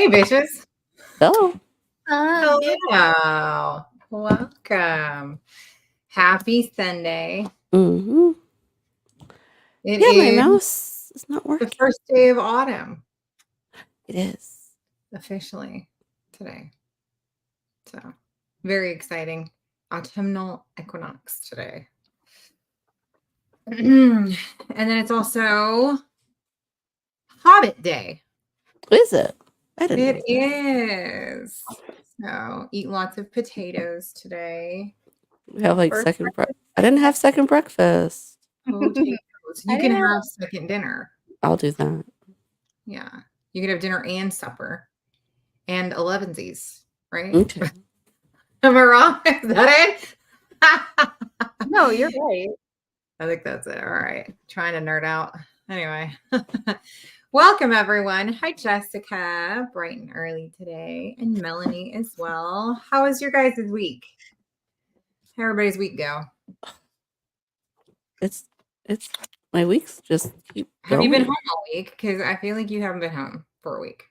Hey, bitches. Hello. Hello. Welcome. Happy Sunday. Mm-hmm. It Yeah, my is mouse is not the working. first day of autumn It is. officially today. So, very exciting. Autumnal equinox today. And then it's also Hobbit Day. Is it? I didn't know It that. is. So, eat lots of potatoes today. We have like First second breakfast. I didn't have second breakfast. Potatoes. I You can didn't have second dinner. I'll do that. Yeah. You could have dinner and supper and 11sies, right? Okay. Am I wrong? Is that it? No, you're right. I think that's it. All right. Trying to nerd out. Anyway. Welcome, everyone. Hi, Jessica. Bright and early today. And Melanie as well. How was your guys' week? How everybody's week go? It's my weeks just keep Have going. you been home all week? Because I feel like you haven't been home for a week.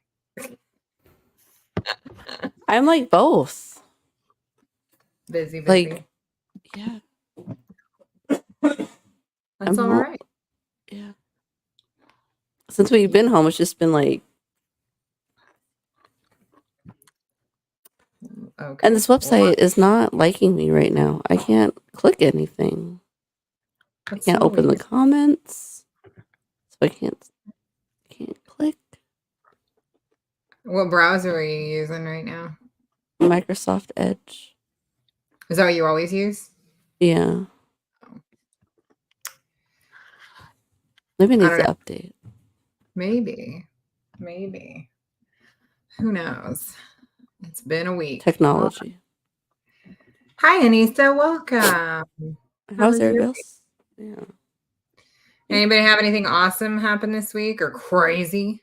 I'm like both. Busy. Like, yeah. That's all right. Yeah. Since we've been home, it's just been like, okay. And this website is not liking me right now. I can't click anything. I can't open the comments. So I can't click. What browser are you using right now? Microsoft Edge. Is that what you always use? Yeah. Maybe it needs to update. Maybe. Who knows? It's been a week. Technology. Hi, Anissa. Welcome. How's everybody else? Yeah. Anybody have anything awesome happen this week or crazy?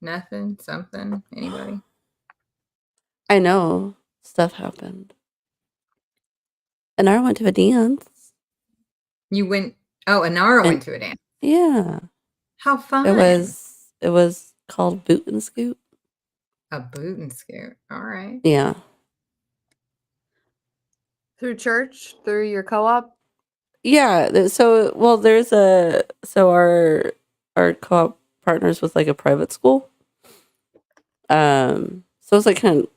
Nothing? Something? Anybody? I know stuff happened. Anara went to a dance. You went? Oh, Anara went to a dance. Yeah. How fun! It was called Boot and Scoot. A boot and scoot. All right. Yeah. Through church, through your co-op. Yeah. So our co-op partners with like a private school. So it's like kind of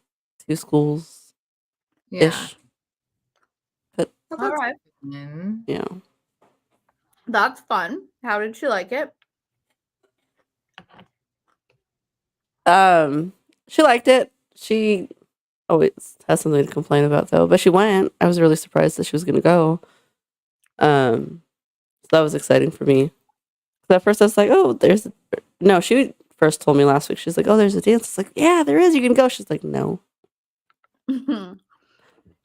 two schools ish. But all right. Yeah. That's fun. How did she like it? She liked it. She always has something to complain about though, but she went. I was really surprised that she was gonna go. So that was exciting for me. At first I was like, oh, no, she first told me last week, she's like, oh, there's a dance. It's like, yeah, there is, you can go. She's like, no. And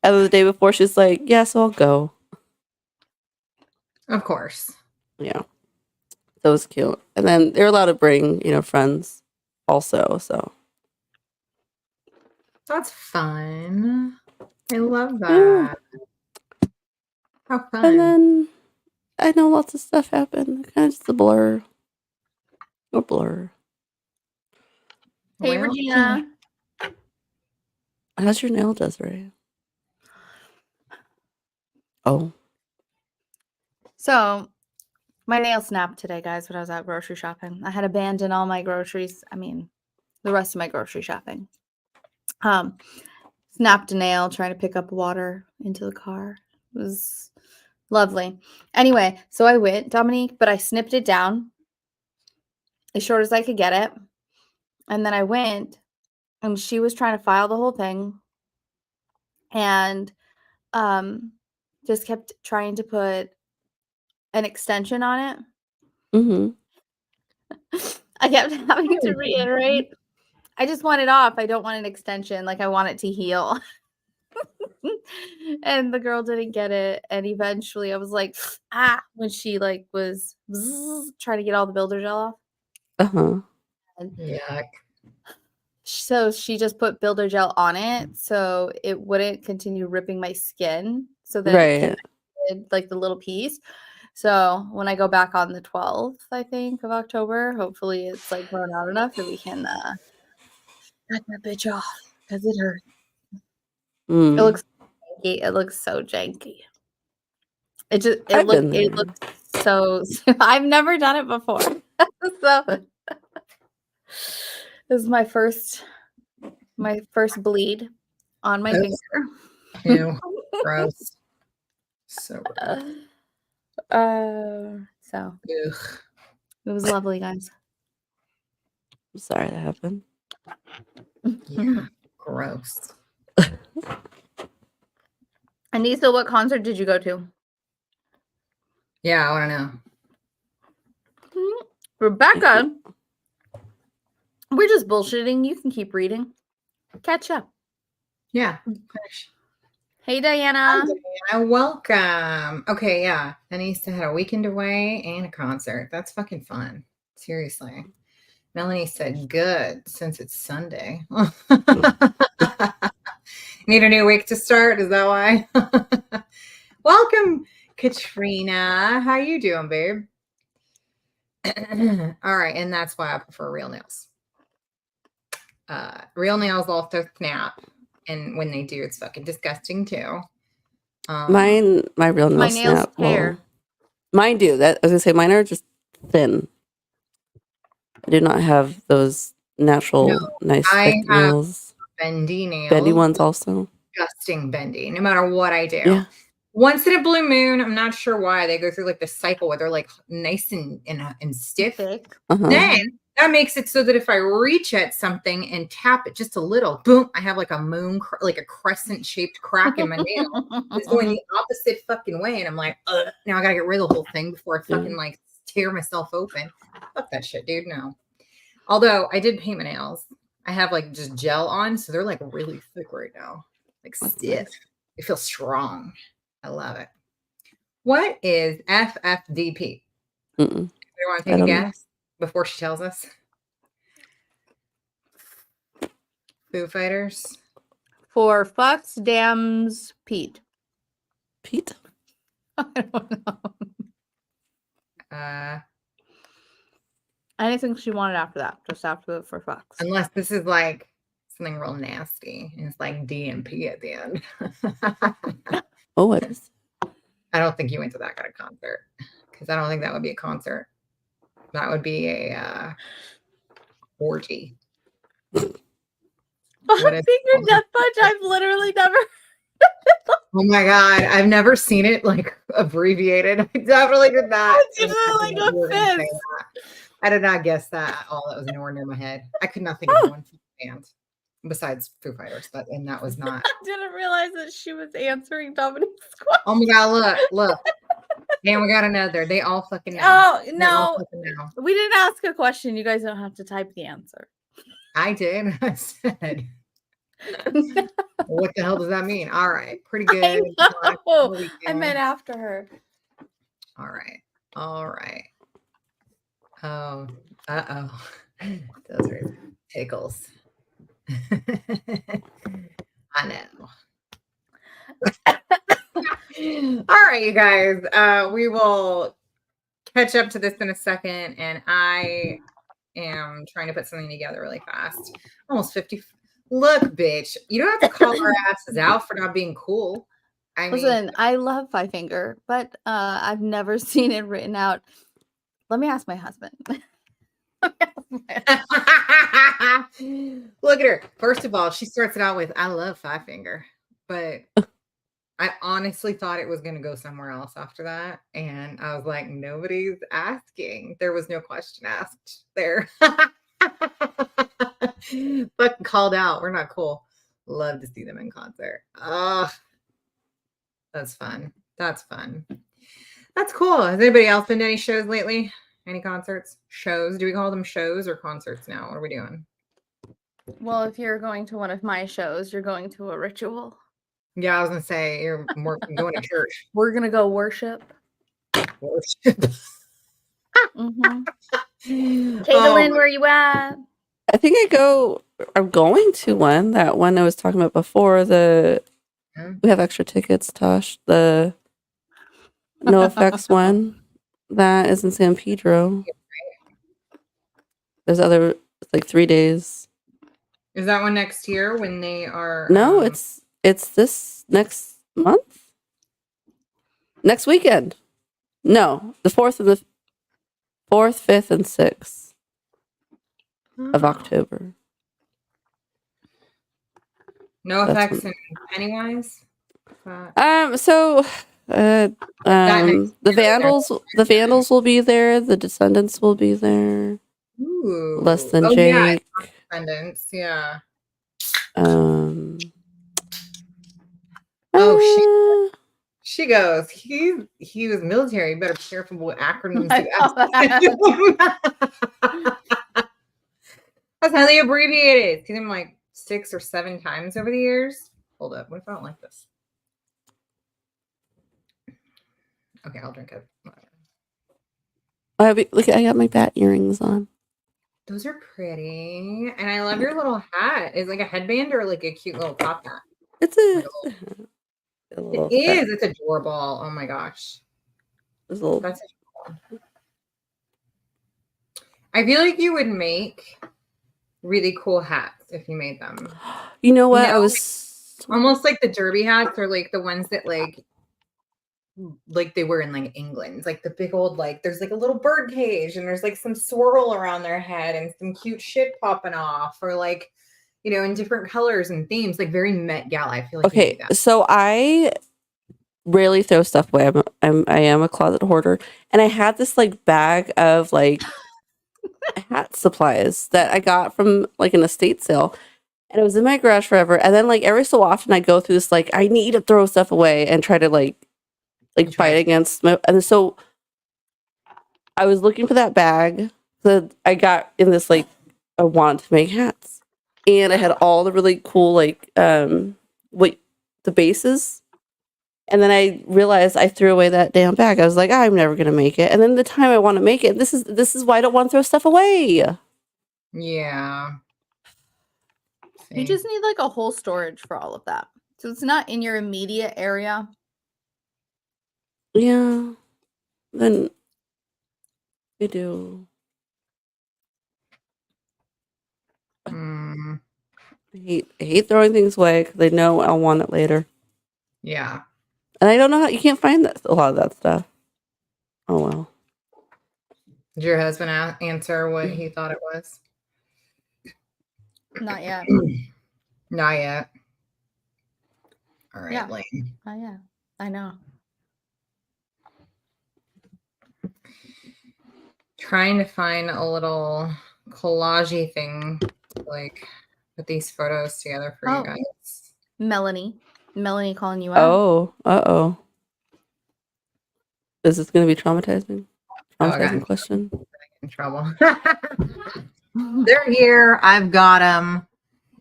then the day before she's like, yeah, so I'll go. Of course. Yeah. That was cute. And then they're allowed to bring, friends also, so. That's fun. I love that. Yeah. How fun. And then I know lots of stuff happened. Kind of just a blur. A blur. Hey, Regina. How's your nail, Desiree? Oh. So, my nail snapped today, guys, when I was out grocery shopping. I had abandoned all my groceries. I mean, the rest of my grocery shopping. Snapped a nail trying to pick up water into the car. It was lovely. Anyway, so I went, Dominique, but I snipped it down as short as I could get it. And then I went, and she was trying to file the whole thing. And just kept trying to put an extension on it. Mm-hmm. I kept having to reiterate, I just want it off. I don't want an extension. Like, I want it to heal. And the girl didn't get it. And eventually I was like, when she was trying to get all the builder gel off. Uh-huh. Yuck. So she just put builder gel on it so it wouldn't continue ripping my skin. So that it connected, like the little piece. So when I go back on the 12th, I think, of October, hopefully it's like grown out enough that we can Cut that bitch off because it hurts. Mm. It looks janky. It looks so janky. It I've been there. looks so. I've never done it before, so this is my first bleed on my Oops. finger. Ew, gross. So gross. So Ugh. it was lovely, guys. I'm sorry that happened. Yeah, gross. Anissa, what concert did you go to? Yeah, I want to know. Rebecca, we're just bullshitting. You can keep reading. Catch up. Yeah. Finish. Hey, Diana. Welcome. Okay, yeah. Anissa had a weekend away and a concert. That's fucking fun. Seriously. Melanie said, good, since it's Sunday. Need a new week to start? Is that why? Welcome, Katrina. How you doing, babe? All right, and that's why I prefer real nails. Real nails also snap, and when they do, it's fucking disgusting too. My real nails My nails snap. tear. Well, mine do. That I was gonna say mine are just thin. I do not have those natural, nice I thick have nails. bendy nails. Bendy ones also. Disgusting bendy, no matter what I do. Yeah. Once in a blue moon, I'm not sure why they go through like this cycle where they're like nice and stiff. Thick. Then that makes it so that if I reach at something and tap it just a little, boom, I have like a moon, like a crescent shaped crack in my nail. It's going the opposite fucking way. And I'm like, ugh, now I gotta get rid of the whole thing before I fucking like tear myself open. Fuck that shit, dude. No. Although I did paint my nails. I have like just gel on. So they're like really thick right now. Like stiff. Nice. They feel strong. I love it. What is FFDP? Do you want to take a guess before she tells us? Foo Fighters. For fucks, dams, Pete. Pete? I don't know. Anything she wanted after that, just after the for fucks. Unless this is like something real nasty and it's like DMP at the end. Oh, what is? I don't think you went to that kind of concert because I don't think that would be a concert. That would be a orgy. Finger death punch. I've literally never. Oh my god, I've never seen it like abbreviated. I definitely did not. Like a fist. I did not guess that at all. That was nowhere near my head. I could not think of one band besides Foo Fighters, and that was not. I didn't realize that she was answering Dominique's question. Oh my god, look. And we got another. They all fucking know. Oh, no. We didn't ask a question. You guys don't have to type the answer. I did. I said. What the hell does that mean? All right. Pretty good. I meant after her. All right. Oh, uh-oh. Those are tickles. I know. All right, you guys. We will catch up to this in a second, and I am trying to put something together really fast. Almost 50. Look, bitch, you don't have to call our asses out for not being cool. Listen, I love Five Finger, but I've never seen it written out. Let me ask my husband. Look at her. First of all, she starts it out with, I love Five Finger, but I honestly thought it was going to go somewhere else after that. And I was like, nobody's asking. There was no question asked there. Fucking called out. We're not cool. Love to see them in concert. That's fun. That's cool. Has anybody else been to any shows lately? Any concerts? Shows? Do we call them shows or concerts now? What are we doing? Well, if you're going to one of my shows, you're going to a ritual. Yeah, I was going to say you're going to church. We're going to go worship. Worship. Caitlin, where you at? I think I'm going to one. That one I was talking about before. We have extra tickets, Tosh. The No Effects one. That is in San Pedro. There's other, it's like 3 days. Is that one next year when they are? No, it's this next month, next weekend. No, the 4th, 5th, and 6th of October. No That's effects in Pennywise. So, the Vandals will be there. The Descendants will be there. Ooh. Less Than Oh, yeah, Jake. Descendants. Yeah. Um. Oh, she goes. He was military. You better be careful with acronyms. That's how they abbreviate it. See them like 6 or 7 times over the years. Hold up. What if I don't like this? Okay, I'll drink it. Look, I got my bat earrings on. Those are pretty. And I love your little hat. Is it like a headband or like a cute little top hat? It's a little it is. It's adorable. Oh my gosh. That's adorable. I feel like you would make really cool hats if you made them. You know what? You know, I was almost like the derby hats, or like the ones that like they were in like England. It's like the big old, like there's like a little bird cage and there's like some swirl around their head and some cute shit popping off, or like, you know, in different colors and themes, like very Met Gala. I feel like okay. So I rarely throw stuff away. I am a closet hoarder, and I had this like bag of like hat supplies that I got from like an estate sale, and it was in my garage forever. And then like every so often I go through this like I need to throw stuff away and try to like fight against my, and so I was looking for that bag that I got in this like I wanted to make hats, and I had all the really cool like the bases. And then I realized I threw away that damn bag. I was like, I'm never gonna make it. And then the time I want to make it, this is why I don't want to throw stuff away. Yeah. You just need like a whole storage for all of that. So it's not in your immediate area. Yeah. Then you do. I hate throwing things away because I know I'll want it later. Yeah. And I don't know how you can't find a lot of that stuff. Oh well. Did your husband answer what he thought it was? Not yet. Not yet. All right, Yeah. Lane. Oh yeah. I know. Trying to find a little collagey thing, like put these photos together for you guys. Melanie calling you out. Oh, uh-oh. Is this going to be traumatizing? Traumatizing question? In trouble. They're here. I've got them.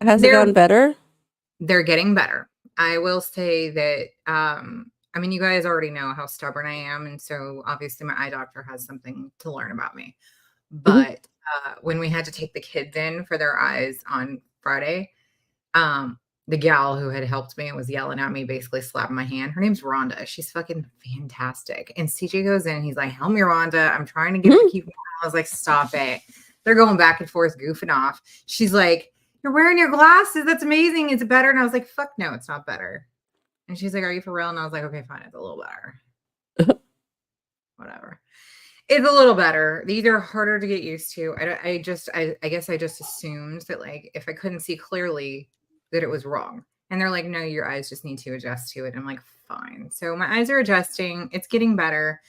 Has it gotten better? They're getting better. I will say that, I mean, you guys already know how stubborn I am. And so obviously my eye doctor has something to learn about me. But when we had to take the kids in for their eyes on Friday, the gal who had helped me and was yelling at me, basically slapping my hand. Her name's Rhonda. She's fucking fantastic. And CJ goes in, he's like, "Help me, Rhonda. I'm trying to get her to keep." I was like, "Stop it." They're going back and forth, goofing off. She's like, "You're wearing your glasses. That's amazing. Is it better?" And I was like, "Fuck no, it's not better." And she's like, "Are you for real?" And I was like, "Okay, fine. It's a little better." Whatever. It's a little better. These are harder to get used to. I guess I just assumed that, like, if I couldn't see clearly, that it was wrong. And they're like, "No, your eyes just need to adjust to it." I'm like, fine. So my eyes are adjusting. It's getting better.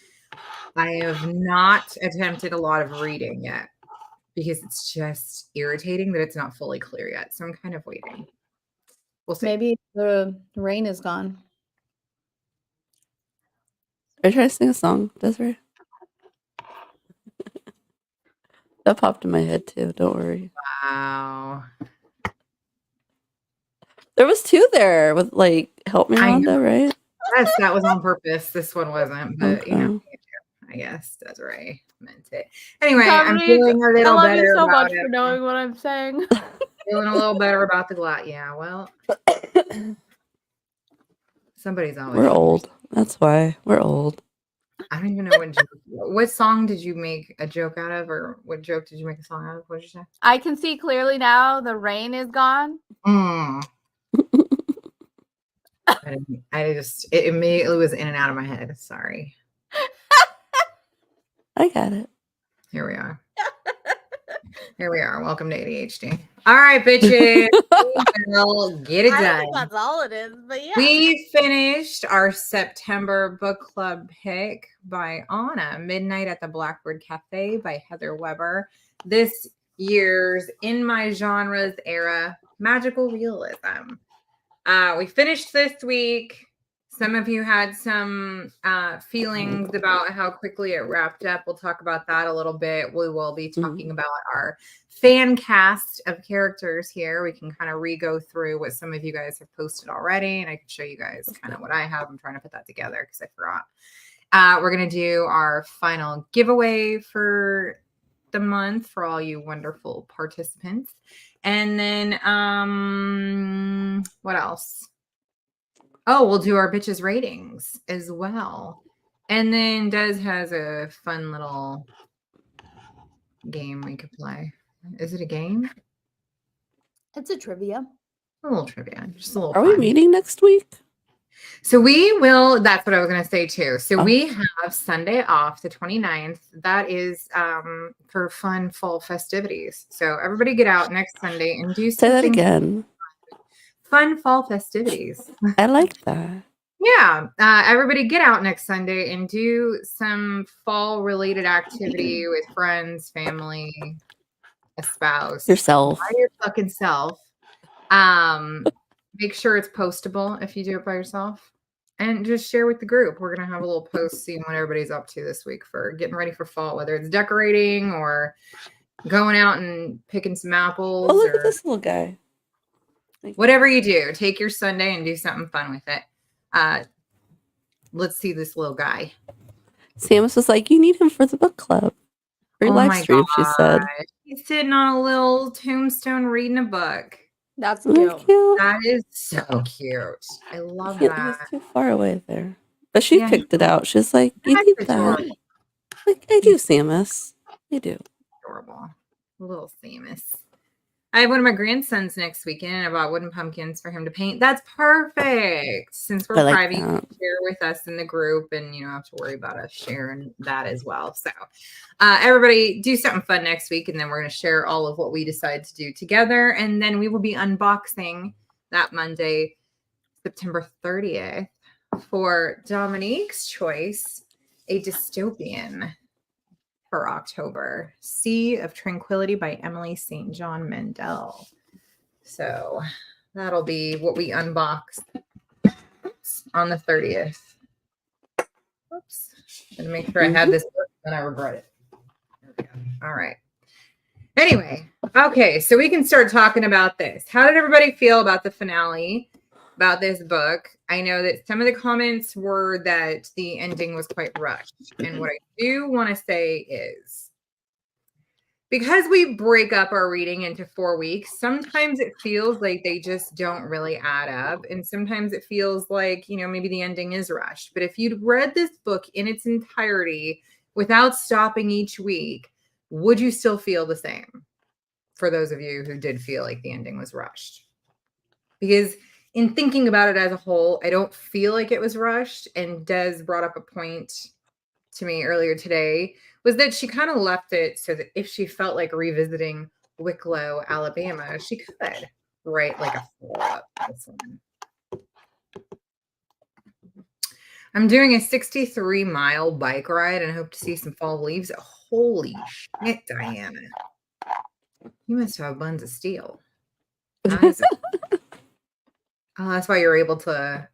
I have not attempted a lot of reading yet because it's just irritating that it's not fully clear yet. So I'm kind of waiting. We'll see. Maybe the rain is gone. Are you trying to sing a song, Desiree? That popped in my head too. Don't worry. Wow. There was 2 there with like "Help Me, Rhonda," right? Yes, that was on purpose. This one wasn't, but Okay. you know, I guess Desiree meant it. Anyway, I'm feeling a little I love better you so about much it. for knowing what I'm saying. Feeling a little better about the glut. Yeah, well, somebody's always. We're old. That's why we're old. I don't even know what song did you make a joke out of, or what joke did you make a song out of? What did you say? I can see clearly now the rain is gone. Mm. It immediately was in and out of my head. Sorry. I got it. Here we are. Here we are. Welcome to ADHD. All right, bitches. We'll get it I don't done. think that's all it is, but yeah. We finished our September book club pick by Anna, Midnight at the Blackbird Cafe by Heather Weber. This year's In My Genres era magical realism. We finished this week. Some of you had some feelings about how quickly it wrapped up. We'll talk about that a little bit. We will be talking about our fan cast of characters here. We can kind of re-go through what some of you guys have posted already, and I can show you guys kind of what I have. I'm trying to put that together because I forgot. We're going to do our final giveaway for the month for all you wonderful participants. And then what else? Oh, we'll do our bitches ratings as well. And then Des has a fun little game we could play. Is it a game? It's a trivia. A little trivia. Just a little Are fun. we meeting next week? So we will, that's what I was going to say too. So Oh. we have Sunday off, the 29th. That is for fun fall festivities. So everybody get out next Sunday and do Say that something again. fun fall festivities. I like that. Yeah. Everybody get out next Sunday and do some fall related activity with friends, family, a spouse. Yourself. By your fucking self. Make sure it's postable if you do it by yourself. And just share with the group. We're going to have a little post seeing what everybody's up to this week for getting ready for fall, whether it's decorating or going out and picking some apples. Oh, look or at this little guy. whatever you do, take your Sunday and do something fun with it. Let's see this little guy. Samus was like, you need him for the book club. Or Oh live my stream, she said. gosh. He's sitting on a little tombstone reading a book. That's Isn't that cute. cute? That is so cute. I love He's that. too far away there. But she Yeah, picked it out. She's like, you That's need that. adorable. Like, I do, Samus. I do. Adorable. Little Samus. I have one of my grandsons next weekend, and I bought wooden pumpkins for him to paint. That's perfect. Since we're I like private, you that. can share with us in the group, and you don't have to worry about us sharing that as well. So everybody do something fun next week, and then we're going to share all of what we decide to do together. And then we will be unboxing that Monday, September 30th, for Dominique's choice, a dystopian for October, Sea of Tranquility by Emily St. John Mandel. So that'll be what we unbox on the 30th. Oops. Gonna make sure I had this book and I regret it. There we go. All right. Anyway, okay, so we can start talking about this. How did everybody feel about the finale, about this book? I know that some of the comments were that the ending was quite rushed. And what I do want to say is, because we break up our reading into 4 weeks, sometimes it feels like they just don't really add up. And sometimes it feels like, maybe the ending is rushed. But if you'd read this book in its entirety without stopping each week, would you still feel the same? For those of you who did feel like the ending was rushed. Because in thinking about it as a whole, I don't feel like it was rushed. And Des brought up a point to me earlier today, was that she kind of left it so that if she felt like revisiting Wicklow, Alabama, she could write like a follow-up to this one. I'm doing a 63-mile bike ride and hope to see some fall leaves. Holy shit, Diana. You must have buns of steel. Oh, that's why you're able to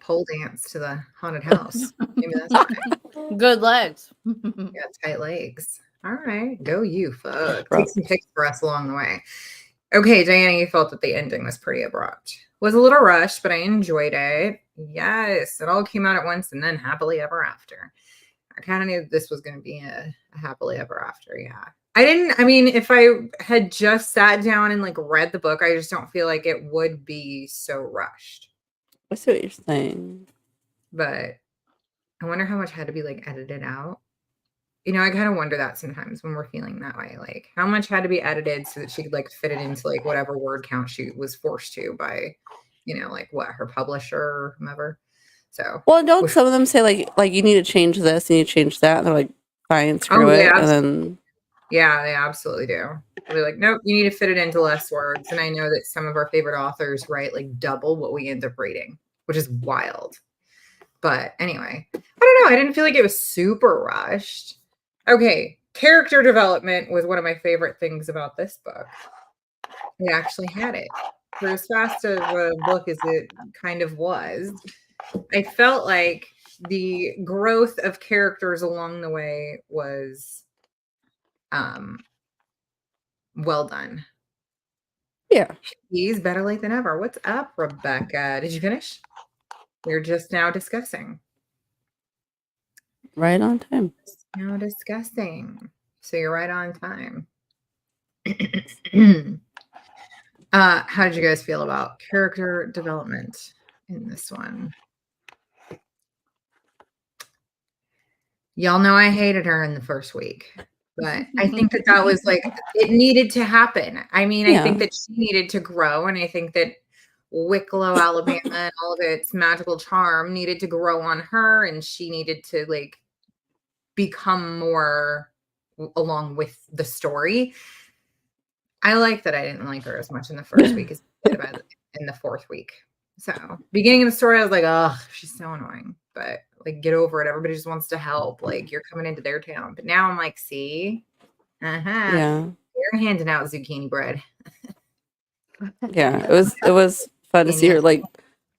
pole dance to the haunted house. Maybe that's why. Good legs. You got tight legs. All right. Go you, fuck. Take some pics for us along the way. Okay, Diana, you felt that the ending was pretty abrupt. Was a little rushed, but I enjoyed it. Yes, it all came out at once and then happily ever after. I kind of knew this was going to be a happily ever after, yeah. If I had just sat down and read the book, I just don't feel like it would be so rushed. I see what you're saying. But I wonder how much had to be like edited out. You know, I kind of wonder that sometimes when we're feeling that way. Like, how much had to be edited so that she could like fit it into like whatever word count she was forced to by, you know, like what her publisher or whomever. So, Well, don't which, some of them say like you need to change this, you need to change that, and they're like, fine, oh, screw it, and then yeah, they absolutely do. They'll be like, nope, you need to fit it into less words. And I know that some of our favorite authors write like double what we end up reading, which is wild. But anyway, I don't know. I didn't feel like it was super rushed. Okay, character development was one of my favorite things about this book. It actually had it. For as fast of a book as it kind of was, I felt like the growth of characters along the way was well done. yeah, He's better late than ever. What's up, Rebecca? Did you finish? We're just now discussing. right on time. Now discussing. So you're right on time. How did you guys feel about character development in this one? Y'all know I hated her in the first week, but I think that that was like, it needed to happen. I mean, I think Yeah. that she needed to grow, and I think that Wicklow, Alabama, and all of its magical charm needed to grow on her, and she needed to like become more along with the story. I like that I didn't like her as much in the first week as I did about in the fourth week. So beginning of the story, I was like, oh, she's so annoying. But like, get over it. Everybody just wants to help. Like, you're coming into their town. But now I'm like, see, Yeah. you're handing out zucchini bread. Yeah. It was fun to see her like,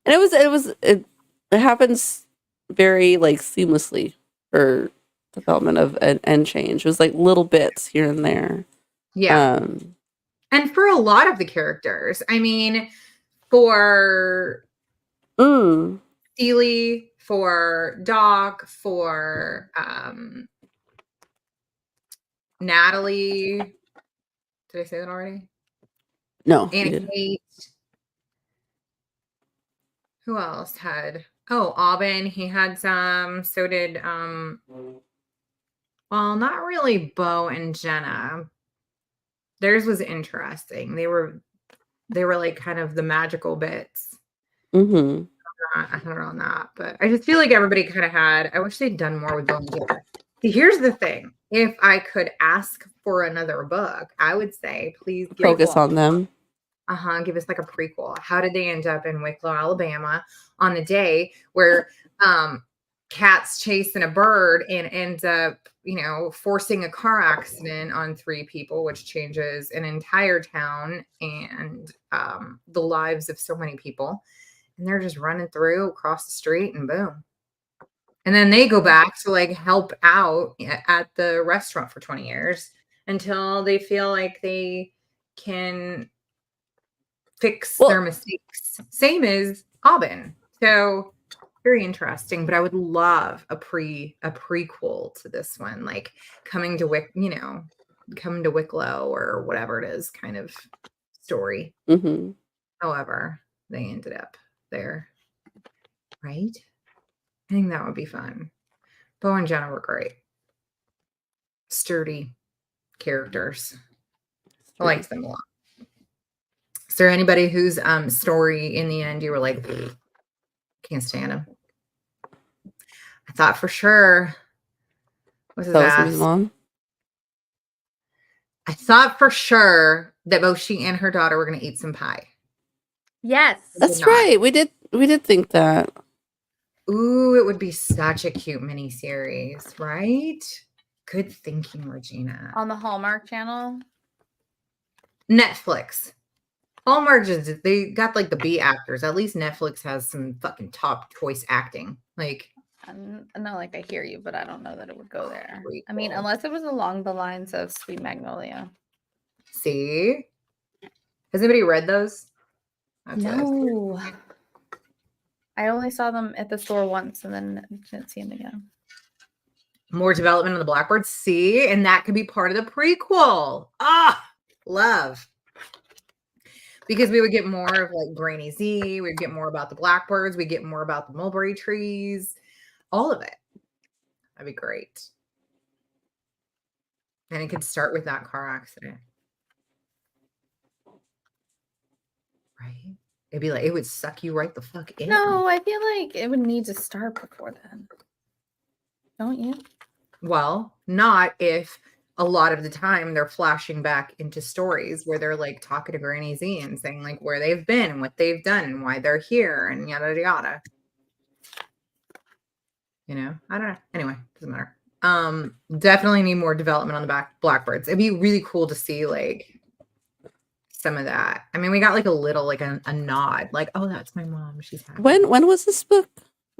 and it happens very like seamlessly for development of and change. It was like little bits here and there. Yeah. And for a lot of the characters, I mean, for Steely, for Doc, for Natalie. Did I say that already? No. Anna Kate. Who else had? Oh, Aubin. He had some. So did well, not really Bo and Jenna. Theirs was interesting. They were like kind of the magical bits. Mm-hmm. I don't know on that, but I just feel like everybody kind of had. I wish they'd done more with Bo and Jenna. See, here's the thing: if I could ask for another book, I would say, please Focus on them. Give us like a prequel. How did they end up in Wicklow, Alabama on the day where Cat's chasing a bird and ends up, you know, forcing a car accident on 3 people, which changes an entire town and the lives of so many people. And they're just running through across the street and boom. And then they go back to like help out at the restaurant for 20 years until they feel like they can fix their mistakes. Same as Aubin. So very interesting, but I would love a prequel to this one, like coming to Wicklow or whatever it is kind of story. Mm-hmm. However, they ended up there. Right? I think that would be fun. Bo and Jenna were great. Sturdy characters. I liked them a lot. Is there anybody whose story in the end you were like, can't stand him? I thought for sure. What's his ass? Mom? I thought for sure that both she and her daughter were going to eat some pie. Yes. That's right. We did think that. Ooh, it would be such a cute miniseries, right? Good thinking, Regina. On the Hallmark Channel? Netflix. Hallmark they got like the B actors. At least Netflix has some fucking top choice acting. Like, no, like I hear you, but I don't know that it would go there. I mean, unless it was along the lines of Sweet Magnolia. See? Has anybody read those? No. I only saw them at the store once and then didn't see them again. More development on the Blackbird. See? And that could be part of the prequel. Love. Because we would get more of like Granny Z. We'd get more about the Blackbirds. We'd get more about the mulberry trees. All of it. That'd be great. And it could start with that car accident. Right? It'd be like, it would suck you right the fuck in. No, I feel like it would need to start before then. Don't you? Well, not if a lot of the time they're flashing back into stories where they're like talking to Granny Z and saying like where they've been and what they've done and why they're here and yada yada. You know, I don't know. Anyway, doesn't matter. Definitely need more development on the Blackbirds. It'd be really cool to see like some of that. I mean, we got like a little like a nod, like, oh, that's my mom. She's happy. When was this book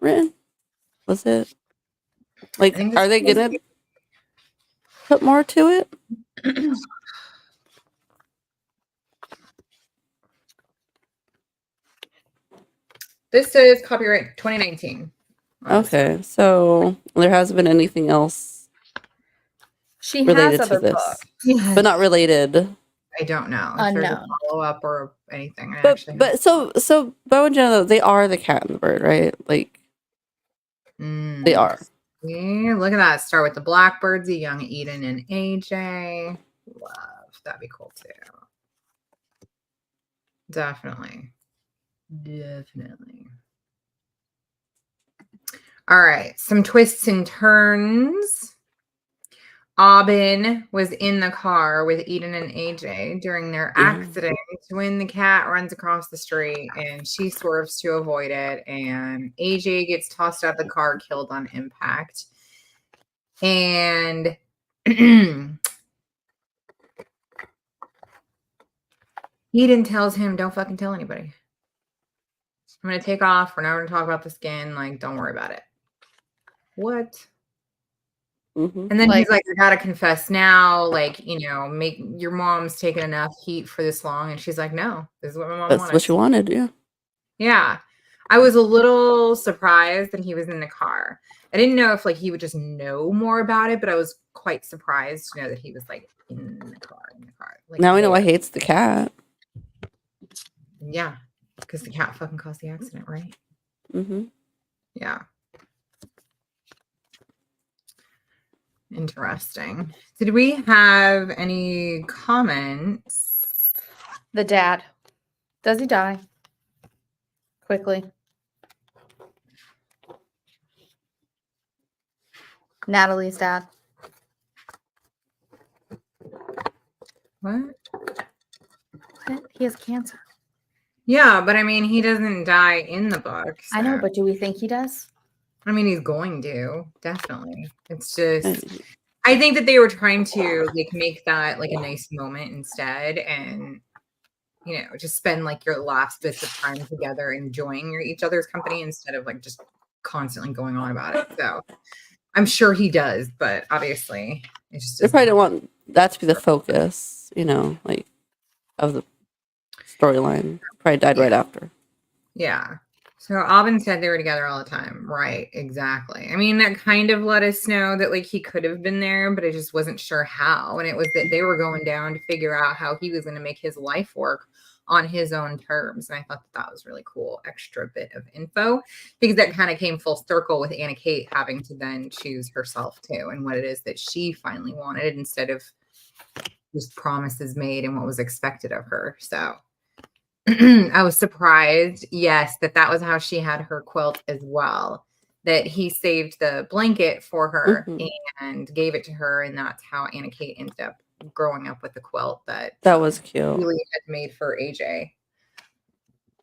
written? Was it like, are they gonna put more to it? This is copyright 2019. Okay, so there hasn't been anything else She related has to other this, books. Yes. but not related. I don't know if there's a Unknown. follow-up or anything. But so Bo and Jenna, they are the cat and the bird, right? Like they are. Yeah, look at that. Start with the Blackbirds, the young Eden and AJ. Love. That'd be cool too. Definitely. All right. Some twists and turns. Aubin was in the car with Eden and AJ during their accident when the cat runs across the street and she swerves to avoid it. And AJ gets tossed out of the car, killed on impact. And Eden tells him, don't fucking tell anybody. I'm going to take off. We're not going to talk about the skin. Like, don't worry about it. What? Mm-hmm. And then he's like, I gotta confess now, like, you know, make your mom's taken enough heat for this long. And she's like, no, this is what my mom wanted. That's what she wanted, yeah. Yeah. I was a little surprised that he was in the car. I didn't know if like he would just know more about it, but I was quite surprised to know that he was like in the car. Like, now we know why he hates the cat. Yeah, because the cat fucking caused the accident, right? Mm-hmm. Yeah. Interesting. Did we have any comments? The dad. Does he die? Quickly. Natalie's dad. What? What? He has cancer. Yeah, but I mean, he doesn't die in the book. I know, but do we think he does? I mean, he's going to, definitely. It's just, I think that they were trying to like make that like a nice moment instead, and you know, just spend like your last bits of time together enjoying each other's company instead of like just constantly going on about it. So I'm sure he does, but obviously it's just they probably don't want that to be the focus, you know, like of the storyline. Probably died right after. Yeah. So Aubin said they were together all the time. Right. Exactly. I mean, that kind of let us know that like he could have been there, but I just wasn't sure how. And it was that they were going down to figure out how he was going to make his life work on his own terms. And I thought that was really cool. Extra bit of info, because that kind of came full circle with Anna Kate having to then choose herself too, and what it is that she finally wanted instead of just promises made and what was expected of her. So I was surprised, yes, that was how she had her quilt as well, that he saved the blanket for her and gave it to her, and that's how Anna Kate ended up growing up with the quilt that was cute. Julie had made for AJ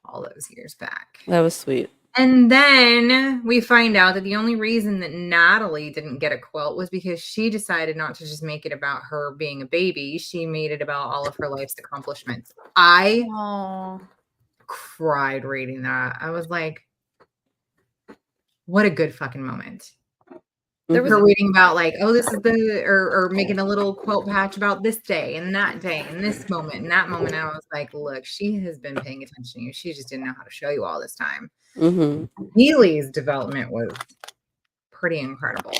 all those years back. That was sweet. And then we find out that the only reason that Natalie didn't get a quilt was because she decided not to just make it about her being a baby. She made it about all of her life's accomplishments. I cried reading that. I was like, what a good fucking moment. There was reading about like, oh, this is the, or making a little quilt patch about this day and that day and this moment and that moment. And I was like, look, she has been paying attention to you. She just didn't know how to show you all this time. Neely's development was pretty incredible.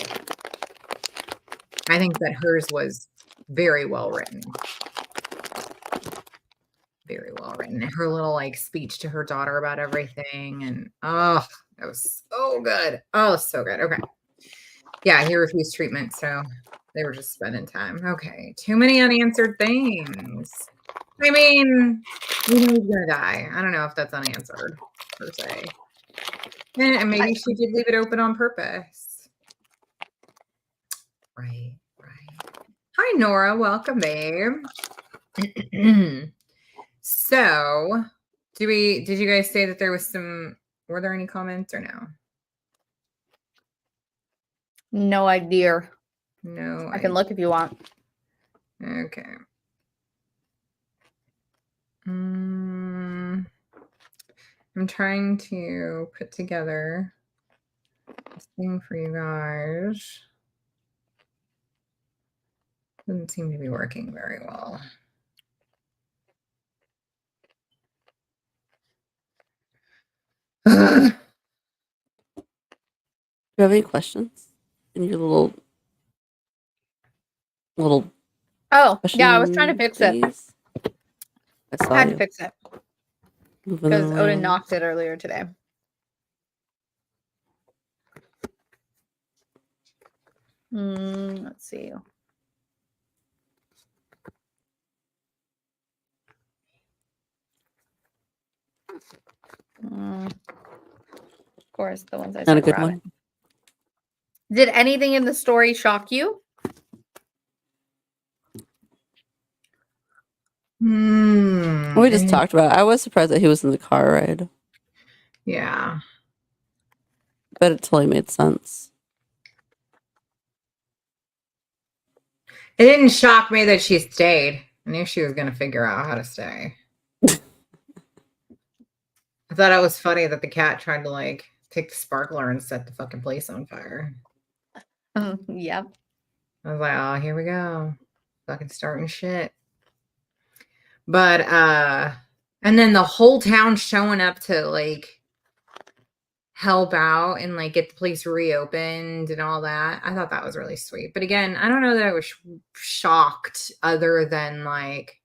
I think that hers was very well written. Very well written. And her little like speech to her daughter about everything. And oh, that was so good. Oh, so good. Okay. Yeah, he refused treatment, so they were just spending time. Okay, too many unanswered things. I mean, we know he's gonna die. I don't know if that's unanswered per se. And maybe she did leave it open on purpose. Right. Hi, Nora. Welcome, babe. So, did you guys say that there was were there any comments or no? No idea. No. I can look if you want. Okay. I'm trying to put together this thing for you guys. Doesn't seem to be working very well. Do you have any questions in your little Oh, yeah, I was trying to fix it. thingies? I saw I had to you fix it moving because Odin around. knocked it earlier today. Let's see. Of course, the ones I Not said a good were one. Did anything in the story shock you? We just talked about it. I was surprised that he was in the car ride, Yeah. but it totally made sense. It didn't shock me that she stayed. I knew she was going to figure out how to stay. I thought it was funny that the cat tried to like take the sparkler and set the fucking place on fire. Yeah. I was like, oh, here we go. Fucking starting shit. But and then the whole town showing up to like help out and like get the place reopened and all that. I thought that was really sweet. But again, I don't know that I was shocked other than like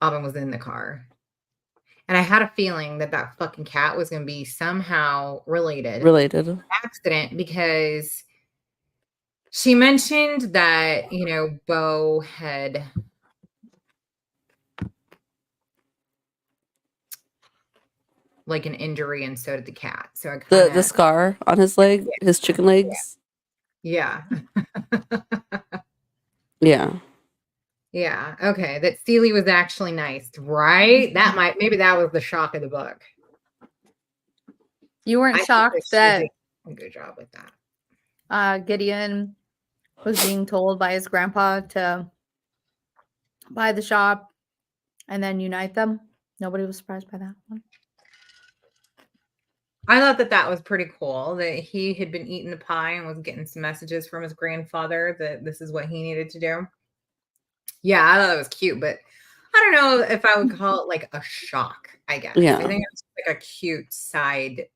Autumn was in the car. And I had a feeling that that fucking cat was going to be somehow related. Accident, because she mentioned that, you know, Bo had like an injury and so did the cat. So I kind of The scar on his leg, his chicken legs. Yeah. Yeah. Yeah. Okay. That Steely was actually nice, right? Maybe that was the shock of the book. You weren't shocked that did a good job with that. Gideon was being told by his grandpa to buy the shop and then unite them? Nobody was surprised by that one. I thought that was pretty cool that he had been eating the pie and was getting some messages from his grandfather that this is what he needed to do. Yeah, I thought it was cute, but I don't know if I would call it like a shock, I guess. Yeah. I think it's like a cute side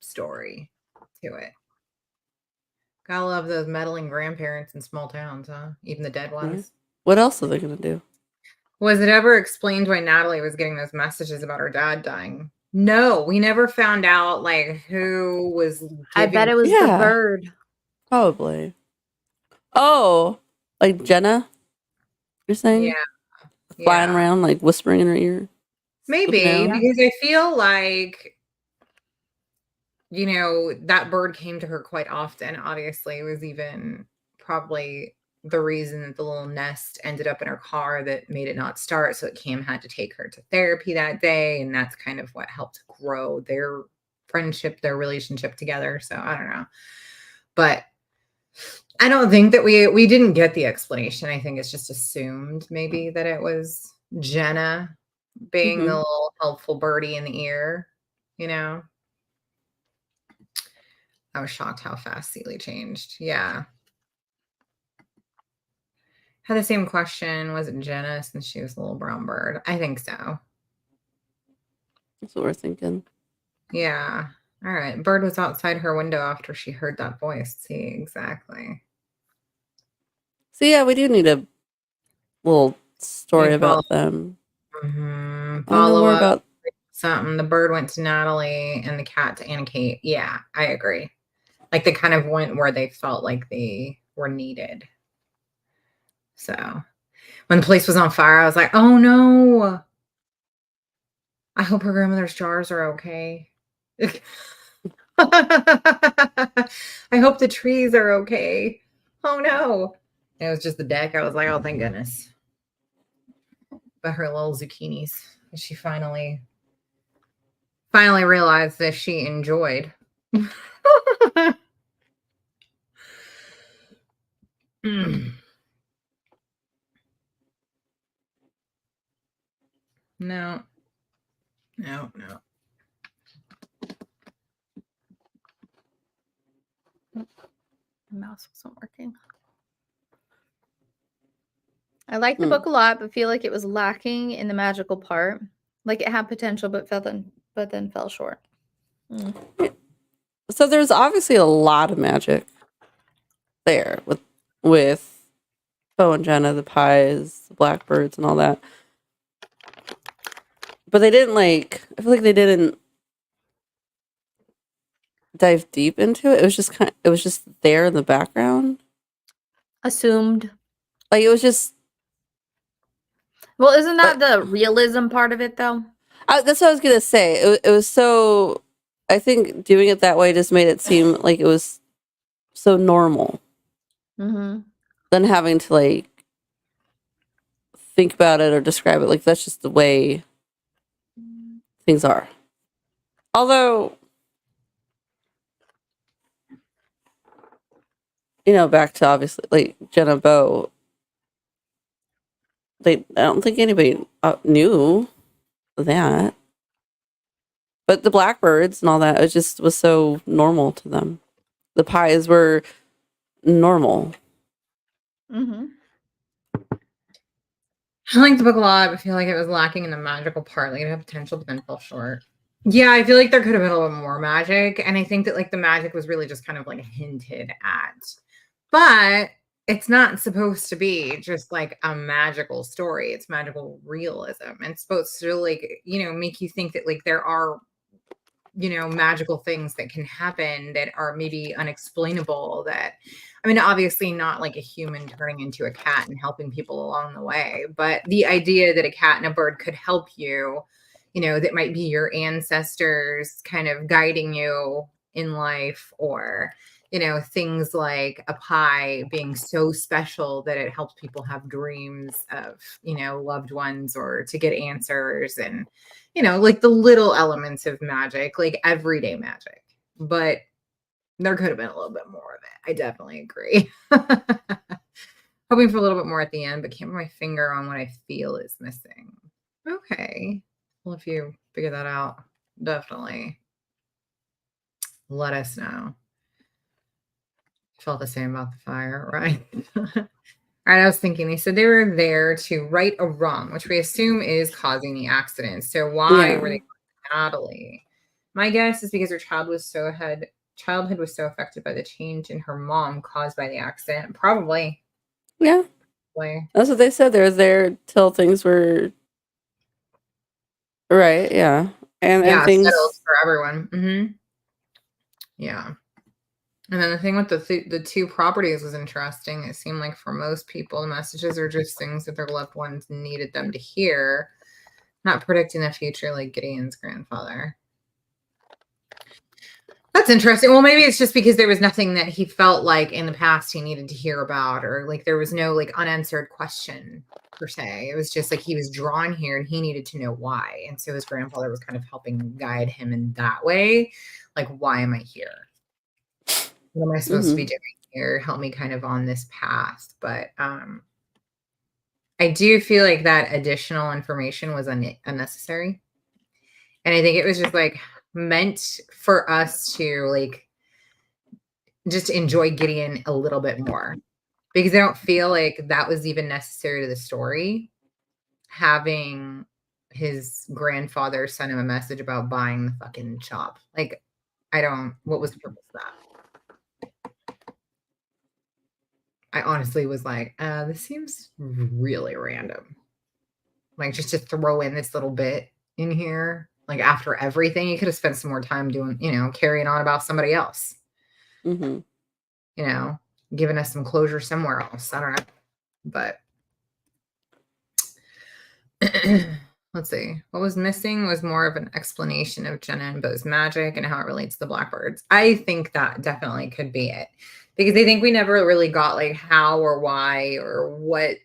story to it. Gotta love those meddling grandparents in small towns, huh? Even the dead ones. Right. What else are they going to do? Was it ever explained why Natalie was getting those messages about her dad dying? No, we never found out like who was I bet it was the bird. Probably. Oh, like Jenna? You're saying? Yeah. Flying around, like whispering in her ear. Maybe, because I feel like, you know, that bird came to her quite often. Obviously, it was even probably the reason that the little nest ended up in her car that made it not start. So Cam had to take her to therapy that day. And that's kind of what helped grow their friendship, their relationship together. So I don't know. But I don't think that we didn't get the explanation. I think it's just assumed maybe that it was Jenna being the little helpful birdie in the ear, you know. I was shocked how fast Seeley changed. Yeah. Had the same question. Was it Jenna since she was a little brown bird? I think so. That's what we're thinking. Yeah. All right. Bird was outside her window after she heard that voice. See, exactly. So yeah, we do need a little story about them. Follow up about something. The bird went to Natalie and the cat to Anna Kate. Yeah, I agree. Like they kind of went where they felt like they were needed. So when the place was on fire, I was like, oh no. I hope her grandmother's jars are okay. I hope the trees are okay. Oh no. It was just the deck. I was like, oh, thank goodness. But her little zucchinis, she finally realized that she enjoyed. No. No. My mouse wasn't working. I like the book a lot, but feel like it was lacking in the magical part. Like it had potential, but then fell short. So there's obviously a lot of magic there with Bo and Jenna, the pies, the blackbirds, and all that. But they didn't I feel like they didn't dive deep into it. It was just there in the background. Assumed. Like it was just. Well, isn't that the realism part of it though? That's what I was gonna say. It was so. I think doing it that way just made it seem like it was so normal. Mm-hmm. Than having to think about it or describe it. Like that's just the way things are. Although, back to obviously Jenna Bo. I don't think anybody knew that. But the blackbirds and all that, it just was so normal to them. The pies were normal. Mm-hmm. I like the book a lot, but I feel like it was lacking in the magical part. Like it had potential, but then fell short. Yeah, I feel like there could have been a little more magic. And I think that the magic was really just kind of hinted at. But it's not supposed to be just a magical story. It's magical realism. And it's supposed to make you think that there are magical things that can happen that are maybe unexplainable. That, I mean, obviously not a human turning into a cat and helping people along the way, but the idea that a cat and a bird could help you, that might be your ancestors kind of guiding you in life, or things like a pie being so special that it helps people have dreams of loved ones, or to get answers, and the little elements of magic, everyday magic. But there could have been a little bit more of it. I definitely agree. Hoping for a little bit more at the end, but can't put my finger on what I feel is missing. Okay. Well, if you figure that out, definitely let us know. Felt the same about the fire, right? All right, I was thinking, they said they were there to right a wrong, which we assume is causing the accident. So why were they Natalie? My guess is because her childhood was so affected by the change in her mom caused by the accident. Probably. Yeah. Probably. That's what they said. They were there till things were right. Yeah. And things settled for everyone. Mm-hmm. Yeah. And then the thing with the two properties was interesting. It seemed like for most people, the messages are just things that their loved ones needed them to hear, not predicting the future like Gideon's grandfather. That's interesting. Well, maybe it's just because there was nothing that he felt like in the past he needed to hear about, or there was no unanswered question per se. It was just he was drawn here and he needed to know why. And so his grandfather was kind of helping guide him in that way. Why am I here? What am I supposed to be doing here? Help me kind of on this path. But I do feel like that additional information was unnecessary. And I think it was just meant for us to just enjoy Gideon a little bit more, because I don't feel like that was even necessary to the story. Having his grandfather send him a message about buying the fucking shop. What was the purpose of that? I honestly was this seems really random. Just to throw in this little bit in here, after everything, you could have spent some more time doing, carrying on about somebody else. Mm-hmm. You know, giving us some closure somewhere else. I don't know. But let's see. What was missing was more of an explanation of Jenna and Bo's magic and how it relates to the Blackbirds. I think that definitely could be it. Because I think we never really got like how or why or what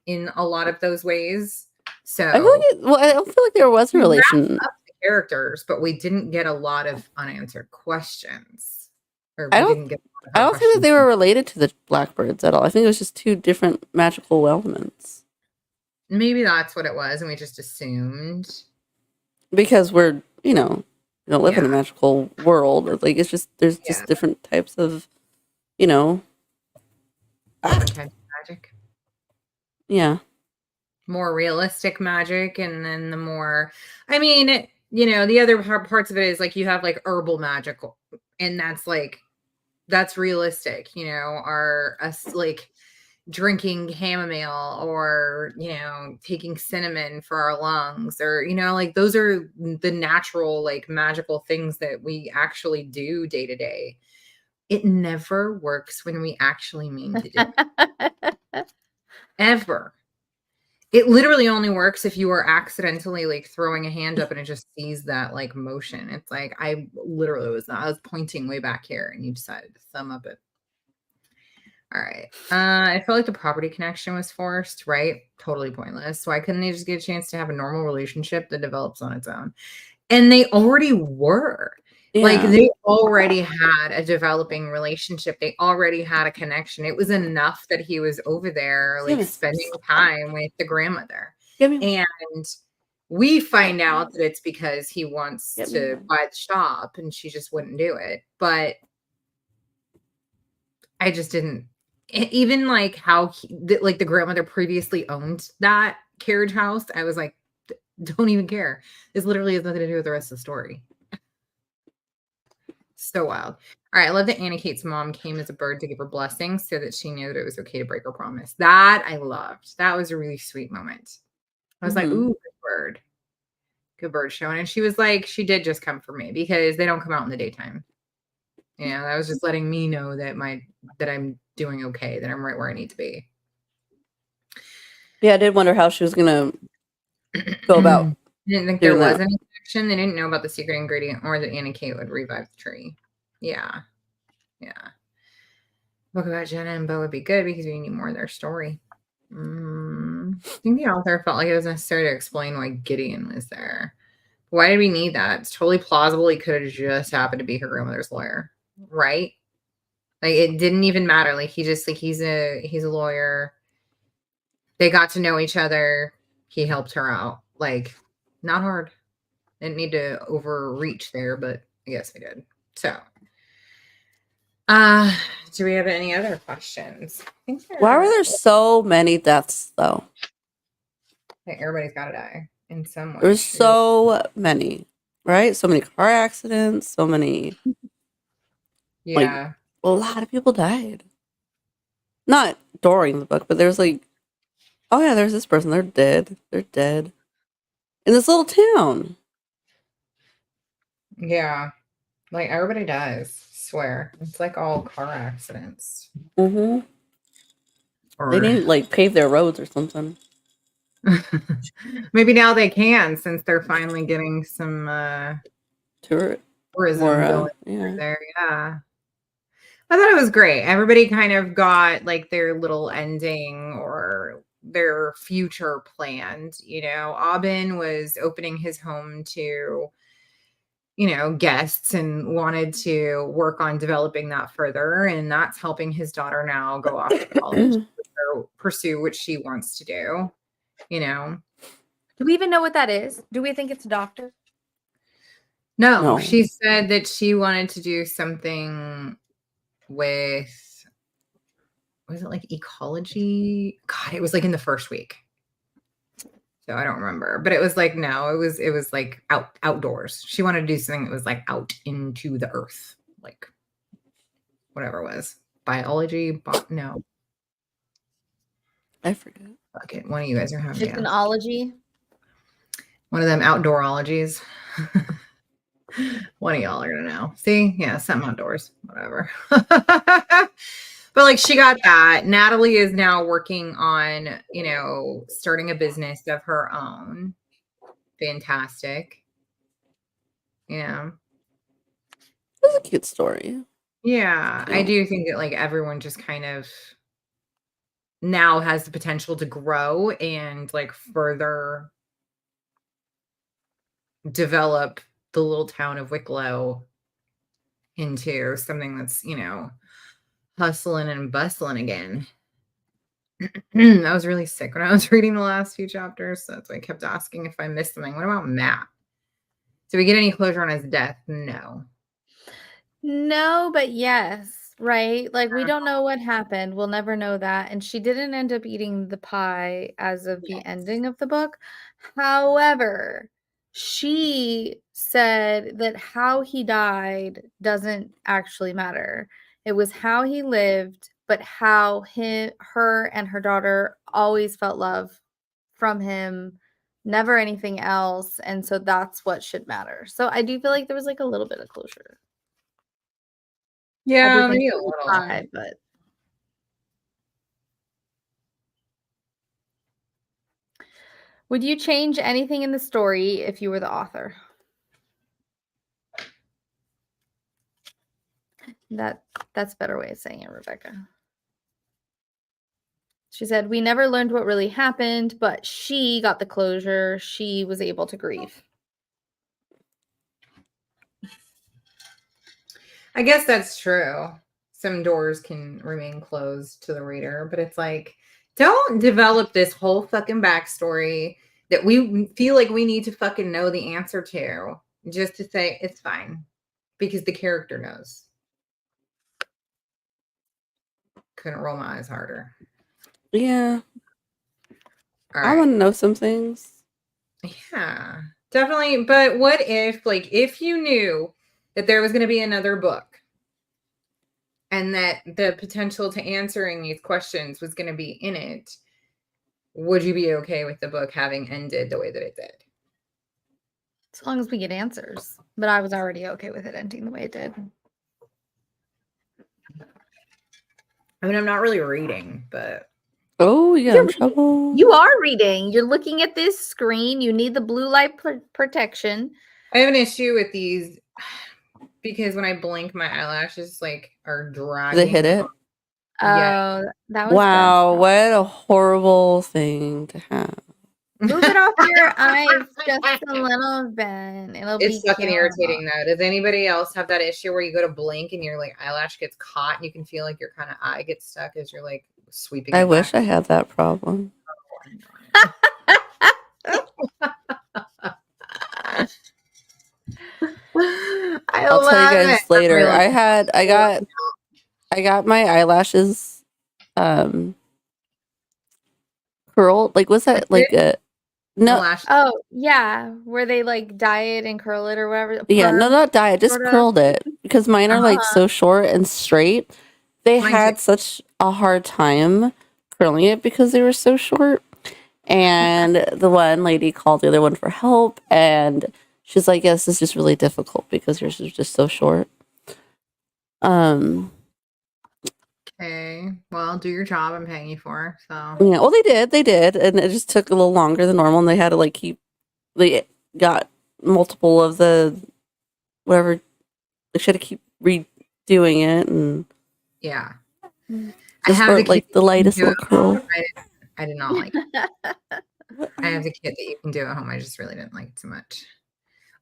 in a lot of those ways. So I don't feel like there was a we wrapped relation. up the characters, but we didn't get a lot of unanswered questions. Or I we don't didn't get I don't think that they were related to the Blackbirds at all. I think it was just two different magical elements. Maybe that's what it was, and we just assumed. Because we're, we don't live in a magical world. Like it's just there's just different types of, different types of magic. Yeah. More realistic magic, and then the more, I mean, the other parts of it is like you have like herbal magic, and that's realistic. Are us like drinking chamomile or taking cinnamon for our lungs, or like those are the natural like magical things that we actually do day to day. It never works when we actually mean to do it. Ever. It literally only works if you are accidentally like throwing a hand up and it just sees that like motion. It's like I was pointing way back here and you decided to thumb up it. All right. I felt like the property connection was forced, right? Totally pointless. Why couldn't they just get a chance to have a normal relationship that develops on its own? And they already were. Like they already had a developing relationship. They already had a connection. It was enough that he was over there, like spending time with the grandmother. And we find out that it's because he wants to buy the shop and she just wouldn't do it. But I just didn't. Even like how like the grandmother previously owned that carriage house, I was like, don't even care. This literally has nothing to do with the rest of the story. So wild. All right. I love that Anna Kate's mom came as a bird to give her blessings so that she knew that it was okay to break her promise. That I loved. That was a really sweet moment. I was like, ooh, good bird. Good bird showing. And she was like, she did just come for me because they don't come out in the daytime. That was just letting me know that I'm doing okay, that I'm right where I need to be. Yeah, I did wonder how she was gonna go about. I didn't think there was any connection. They didn't know about the secret ingredient or that Anna Kate would revive the tree. Yeah. Book about Jenna and Bo would be good because we need more of their story. I think the author felt like it was necessary to explain why Gideon was there. Why did we need that? It's totally plausible he could have just happened to be her grandmother's lawyer, right? Like it didn't even matter. Like he just like he's a lawyer. They got to know each other. He helped her out. Like not hard. Didn't need to overreach there, but I guess we did. So do we have any other questions? Why were there so many deaths though? Like everybody's gotta die in some way. There's so many, right? So many car accidents, so many. Yeah. A lot of people died. Not during the book, but there's like, oh yeah, there's this person. They're dead. They're dead. In this little town. Yeah. Like everybody dies. Swear. It's like all car accidents. Mm-hmm. They didn't like pave their roads or something. Maybe now they can, since they're finally getting some tourism going there. Yeah. I thought it was great. Everybody kind of got like their little ending or their future planned. Aubin was opening his home to guests and wanted to work on developing that further, and that's helping his daughter now go off to college to pursue what she wants to do. Do we even know what that is? Do we think it's a doctor? No. She said that she wanted to do something with, was it like ecology? God, it was like in the first week. So I don't remember, but it was like, no, it was like outdoors. She wanted to do something that was like out into the earth, like whatever it was. Biology, no. I forget. Fuck it. One of you guys are having it's an ology. One of them outdoorologies. One of y'all are gonna know. See, yeah, something outdoors, whatever. But like she got that. Natalie is now working on, starting a business of her own. Fantastic. Yeah. It's a cute story. Yeah. I do think that like everyone just kind of now has the potential to grow and like further develop the little town of Wicklow into something that's, hustling and bustling again. I was really sick when I was reading the last few chapters. So that's why I kept asking if I missed something. What about Matt? Did we get any closure on his death? No. No, but yes, right? Like we don't know what happened. We'll never know that. And she didn't end up eating the pie as of the ending of the book. However, she said that how he died doesn't actually matter. It was how he lived, but how her and her daughter always felt love from him, never anything else. And so that's what should matter. So I do feel like there was like a little bit of closure. Yeah, I do think maybe it a was little. high, but would you change anything in the story if you were the author? That's a better way of saying it, Rebecca. She said, we never learned what really happened, but she got the closure. She was able to grieve. I guess that's true. Some doors can remain closed to the reader, but it's like, don't develop this whole fucking backstory that we feel like we need to fucking know the answer to just to say it's fine because the character knows. Couldn't roll my eyes harder. Yeah. All I right. want to know some things. Yeah, definitely. But what if you knew that there was going to be another book and that the potential to answering these questions was going to be in it, would you be okay with the book having ended the way that it did? As long as we get answers. But I was already okay with it ending the way it did. I mean, I'm not really reading, but Oh, you got in trouble. You are reading. You're looking at this screen. You need the blue light protection. I have an issue with these because when I blink, my eyelashes like are dragging. They hit it. Yeah. Oh, that was Wow, good. what a horrible thing to have. Move it off your eyes just a little bit. It'll It's be fucking cute. irritating though. Does anybody else have that issue where you go to blink and your like eyelash gets caught and you can feel like your kind of eye gets stuck as you're like sweeping? I wish I had that problem. I'll tell you guys later. I got my eyelashes curled. Like, what's that? Like a no. Oh yeah, where they like dye it and curl it or whatever. Yeah, no, not dye it. Just curled it because mine are like so short and straight. They had such a hard time curling it because they were so short. And the one lady called the other one for help, and she's like, "Yes, this is just really difficult because yours is just so short." Okay, well, do your job. I'm paying you for. So yeah, well, they did, and it just took a little longer than normal, and they had to like they got multiple of the whatever. They should have keep redoing it, and yeah, I have the lightest little curl. I did not like it. I have the kit that you can do at home. I just really didn't like it so much.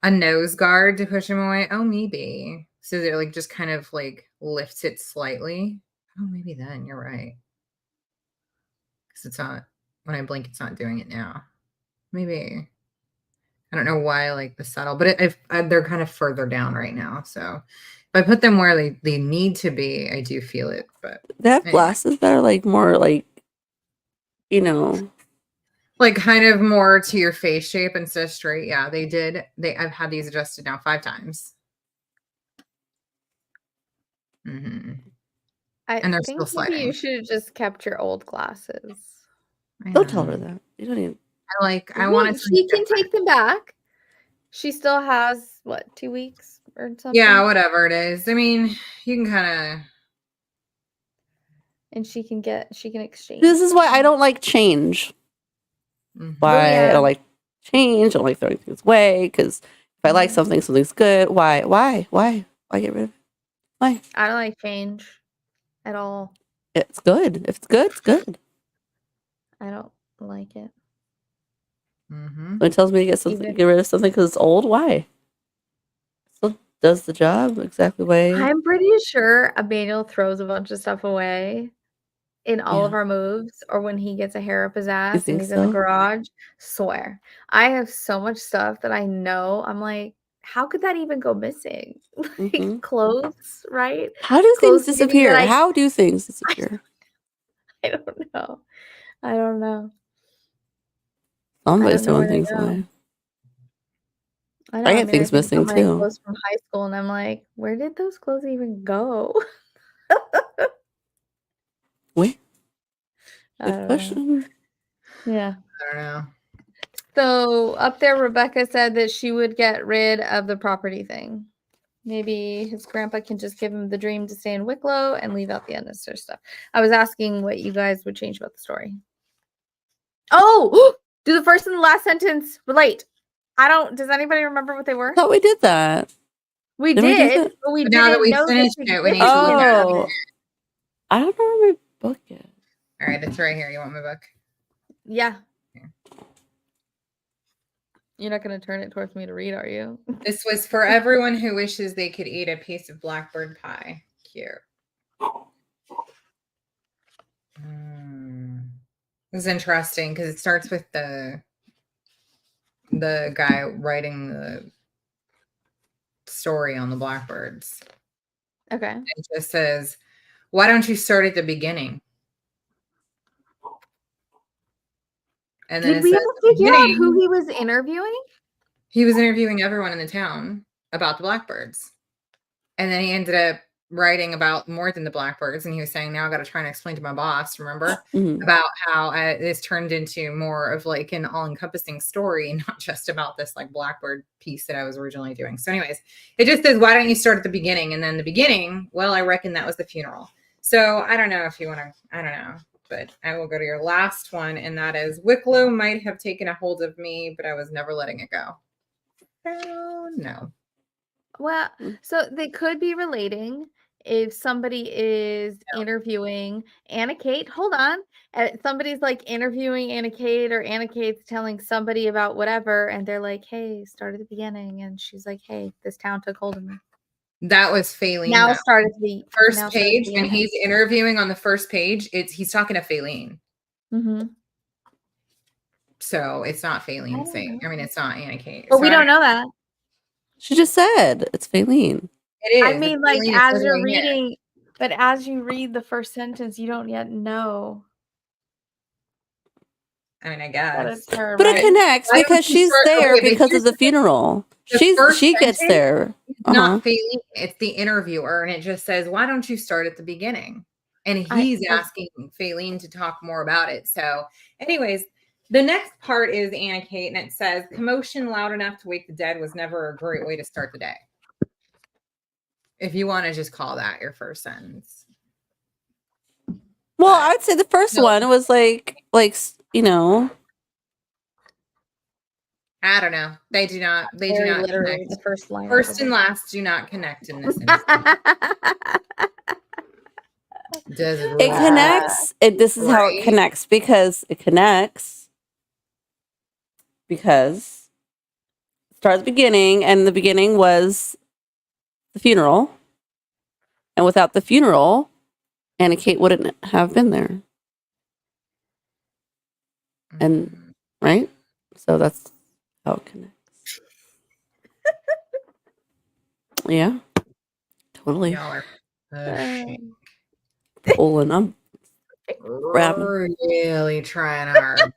A nose guard to push him away. Oh, maybe. So it like just kind of like lifts it slightly. Oh, maybe then you're right. Because it's not, when I blink, it's not doing it now. Maybe. I don't know why I like the subtle, but they're kind of further down right now. So if I put them where they need to be, I do feel it. But they have glasses that are like more like, like kind of more to your face shape instead of straight. Yeah, they did. I've had these adjusted now 5 times. Mm-hmm. And they're still sliding. Maybe you should have just kept your old glasses. Don't tell her that. You don't even. I want to. She can take them back. She still has what, 2 weeks or something? Yeah, whatever it is. I mean, you can kind of. And she can exchange. This is why I don't like change. Mhm. Why yeah. I don't like change. I don't like throwing things away. Because if I like something, something's good. Why get rid of it? Why? I don't like change at all. It's good. If it's good, it's good. I don't like it. Mhm. When it tells me to get rid of something because it's old, why? Still does the job exactly the way. I'm pretty sure Emmanuel throws a bunch of stuff away in all of our moves, or when he gets a hair up his ass and he's in the garage. Swear. I have so much stuff that I know. I'm like, how could that even go missing? Like clothes, right? How do Clothes things maybe that disappear? How do things disappear? I don't know. I don't know. Somebody's I don't know throwing where they things go. away. I know. I I get mean, I things think missing about my too. clothes from high school, and I'm like, where did those clothes even go? Wait. I Good don't know. question. Yeah. I don't know. So up there, Rebecca said that she would get rid of the property thing. Maybe his grandpa can just give him the dream to stay in Wicklow and leave out the unnecessary stuff. I was asking what you guys would change about the story. Oh, do the first and the last sentence relate? Does anybody remember what they were? I thought we did that. We Did we do did, that? but we now that didn't we know finished the it, we need to look at it. Oh, I don't know where my book is. All right, it's right here. You want my book? Yeah. You're not going to turn it towards me to read, are you? This was for everyone who wishes they could eat a piece of blackbird pie. Cute. This is interesting because it starts with the guy writing the story on the blackbirds. Okay. It just says, "Why don't you start at the beginning?" And then Did we ever figure out who he was interviewing? He was interviewing everyone in the town about the blackbirds. And then he ended up writing about more than the blackbirds. And he was saying, now I got to try and explain to my boss, remember, about how this turned into more of like an all-encompassing story, not just about this like blackbird piece that I was originally doing. So anyways, it just says, why don't you start at the beginning? And then the beginning, well, I reckon that was the funeral. So I don't know if you want to, I don't know. But I will go to your last one, and that is Wicklow might have taken a hold of me, but I was never letting it go. Oh, no. Well, so they could be relating if somebody is interviewing Anna Kate. Hold on. Somebody's like interviewing Anna Kate, or Anna Kate's telling somebody about whatever, and they're like, hey, start at the beginning. And she's like, hey, this town took hold of me. That was Faylene. Now start at the first page. When he's interviewing on the first page, he's talking to Faylene. So it's not Faylene saying. I mean, it's not Anna Kate. But we don't know that. She just said it's Faylene. It is. I mean, like as you're reading, but as you read the first sentence, you don't yet know. I mean, I guess. Her, but it connects because she's there because of the funeral. She gets there. It's not Faylene, it's the interviewer, and it just says, why don't you start at the beginning? And he's asking Faylene to talk more about it. So anyways, the next part is Anna Kate, and it says, commotion loud enough to wake the dead was never a great way to start the day. If you want to just call that your first sentence. Well, I'd say the first one was like, you know. I don't know. They do not connect. The first line. First and last do not connect in this instance. It connects. This is how it connects because it connects. Because it starts at the beginning, and the beginning was the funeral. And without the funeral, Anna Kate wouldn't have been there. And right? So that's how it connects. Yeah. Totally. Y'all are pulling. I'm really trying hard.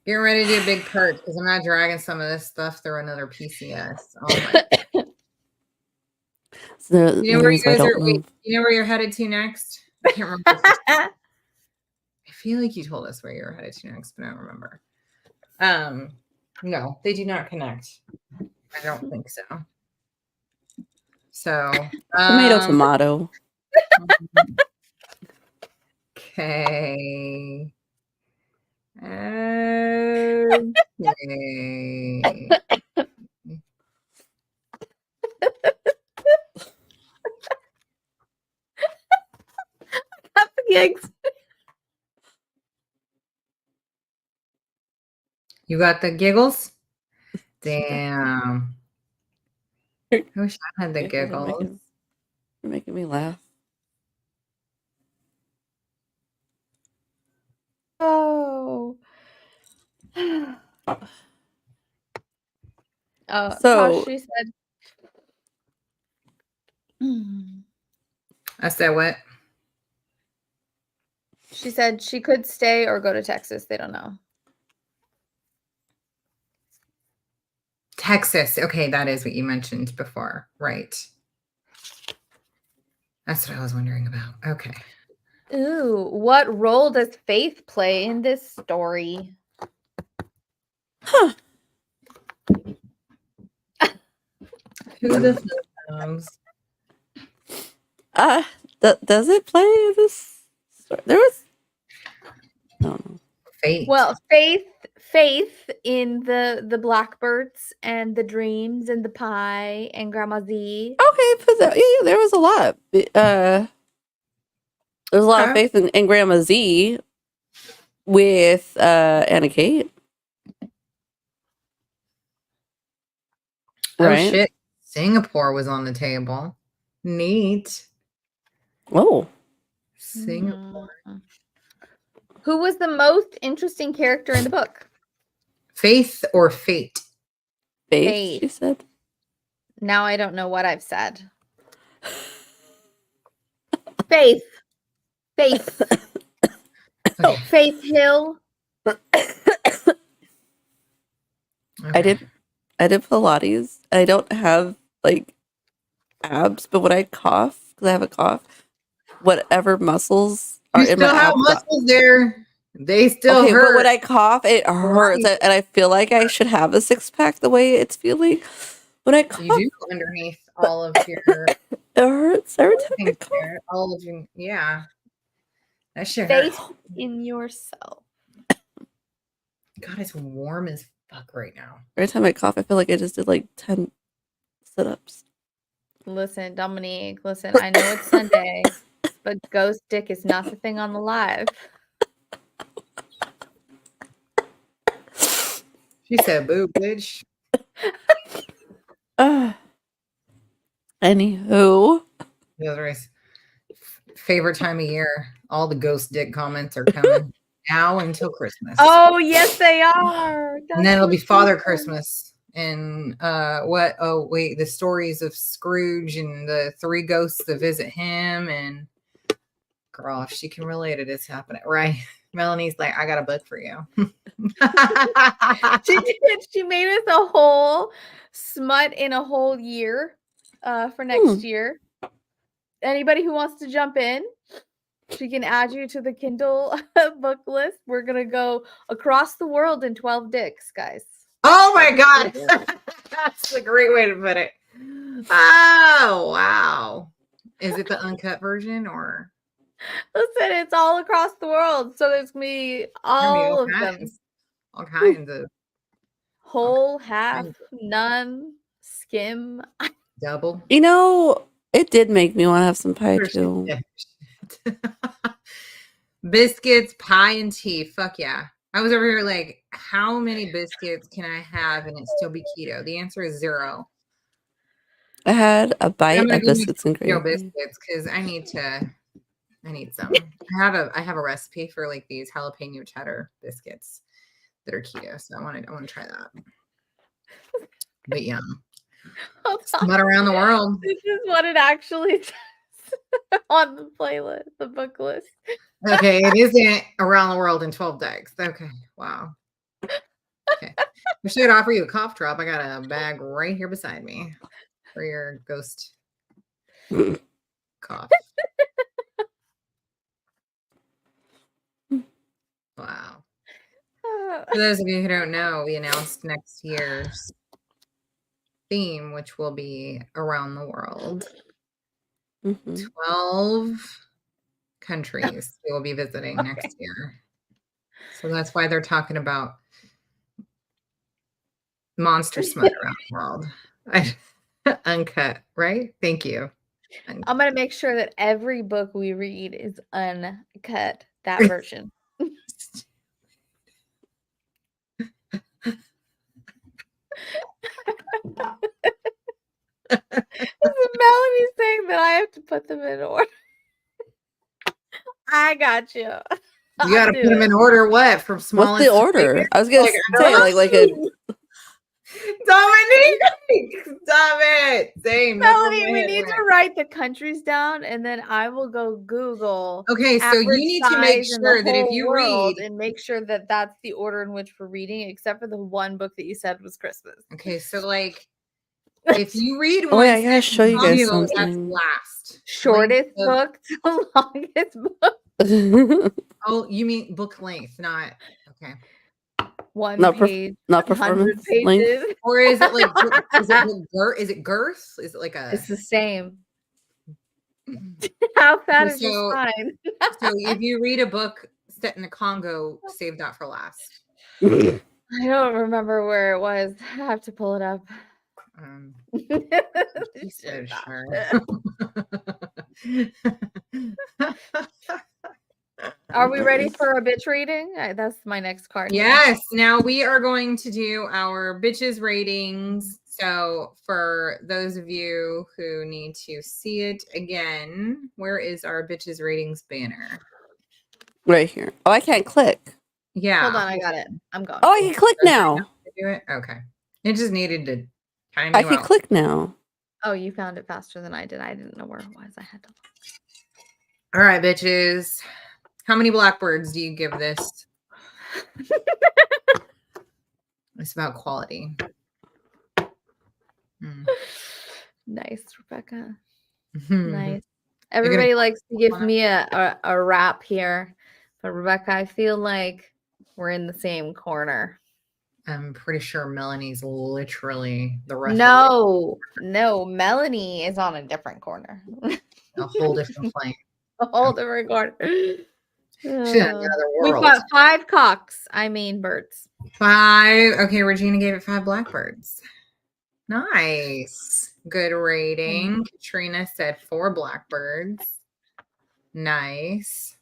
Getting ready to do a big perch because I'm not dragging some of this stuff through another PCS. Oh my. So you know where you guys are? Wait, you know where you're headed to next? I can't remember. I feel like you told us where you were headed to next, but I don't remember. No, they do not connect. I don't think so. So, Tomato. okay. Okay. Got the gigs. You got the giggles? Damn. I wish I had the giggles. You're making me laugh. Oh. So- Tosh, she said. I said what? She said she could stay or go to Texas. They don't know. Texas. Okay, that is what you mentioned before. Right. That's what I was wondering about. Okay. Ooh, what role does Faith play in this story? Huh. Who the fuck knows? Does it play this story? There was I don't know. Fate. Well, Faith in the blackbirds and the dreams and the pie and Grandma Z. Okay, yeah, there was a lot. There was a lot of Okay. faith in Grandma Z with Anna Kate. Oh Right? shit. Singapore was on the table. Neat. Oh. Singapore. Who was the most interesting character in the book? Faith or fate? Faith, she said. Now I don't know what I've said. Faith. Okay. Faith Hill. Okay. I did Pilates. I don't have like abs, but when I cough, because I have a cough, whatever muscles are You in my still have abs. muscles there. They still Okay, hurt. but when I cough, it hurts, Right. and I feel like I should have a six pack the way it's feeling. When I cough, You do underneath all of your it hurts every time I things cough. there. All of you. Yeah. That shit Faith hurts. in yourself. God, it's warm as fuck right now. Every time I cough, I feel like I just did like 10 sit-ups. Listen, Dominique, listen, I know it's Sunday, but ghost dick is not the thing on the live. She said, boo, bitch. Anywho. Favorite time of year. All the ghost dick comments are coming now until Christmas. Oh, yes, they are. And then it'll be Father Christmas. And what? Oh, wait, the stories of Scrooge and the three ghosts that visit him. And girl, if she can relate it, it's happening. Right. Melanie's like, I got a book for you. She did. She made us a whole smut in a whole year for next year. Anybody who wants to jump in, she can add you to the Kindle book list. We're going to go across the world in 12 dicks, guys. Oh my God. That's a great way to put it. Oh, wow. Is it the uncut version or? Listen, it's all across the world. So there's going to be all of them. All kinds of. Whole, half, none, skim. Double. You know, it did make me want to have some pie too. Biscuits, pie, and tea. Fuck yeah. I was over here like, how many biscuits can I have and it still be keto? The answer is 0. I had a bite of biscuits and gravy. Biscuits because I need some. I have a recipe for like these jalapeno cheddar biscuits that are keto, so I want to try that. But yum. Smut around the world. This is what it actually says on the playlist, the book list. Okay, it isn't around the world in 12 days. Okay, wow. Okay, I should offer you a cough drop. I got a bag right here beside me for your ghost cough. Wow. For those of you who don't know, we announced next year's theme, which will be around the world. Mhm. 12 countries we will be visiting next year. So that's why they're talking about monster smut around the world. Uncut, right? Thank you. I'm gonna make sure that every book we read is uncut. That version. Melanie saying that I have to put them in order. I got you. You got to put them in order. What from smallest? What's the order? I was gonna say like a. Dominique, stop it. Same. Melanie, we need to write the countries down, and then I will go Google. Okay, so you need to make sure that if you read and make sure that that's the order in which we're reading, except for the one book that you said was Christmas. Okay, so like if you read one, I gotta show you guys something. That's last. Shortest book to longest book. Oh, you mean book length, not okay. Not page, not performance length. Or is it like is it girth? Is it like a? It's the same. How fat is your spine? So if you read a book set in the Congo, save that for last. I don't remember where it was. I have to pull it up. She said sure. Are we ready for a bitch rating? That's my next card. Yes. Now we are going to do our bitches ratings. So for those of you who need to see it again, where is our bitches ratings banner? Right here. Oh, I can't click. Yeah. Hold on, I got it. I'm going. Oh, I can click now. Do it? Okay. It just needed to time I can click now. Oh, you found it faster than I did. I didn't know where it was. I had to look. All right, bitches. How many blackbirds do you give this? It's about quality. Nice, Rebecca. Nice. Everybody likes to give me a rap here. But Rebecca, I feel like we're in the same corner. I'm pretty sure Melanie's literally the rest. No, Melanie is on a different corner. A whole different plane. A whole different corner. She's in another world. We've got 5 cocks. I mean birds. 5. Okay, Regina gave it 5 blackbirds. Nice. Good rating. Katrina said 4 blackbirds. Nice.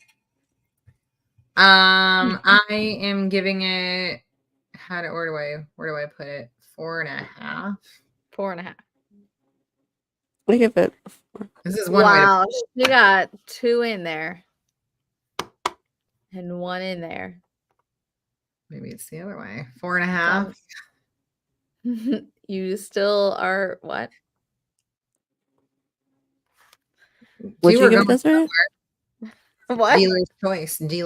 I am giving it. Where do I put it? 4.5. 4.5. I give it. This is one. Wow, you got 2 in there. And 1 in there. Maybe it's the other way. 4.5. You still are what? Would you give this right? What? Dealer's choice. You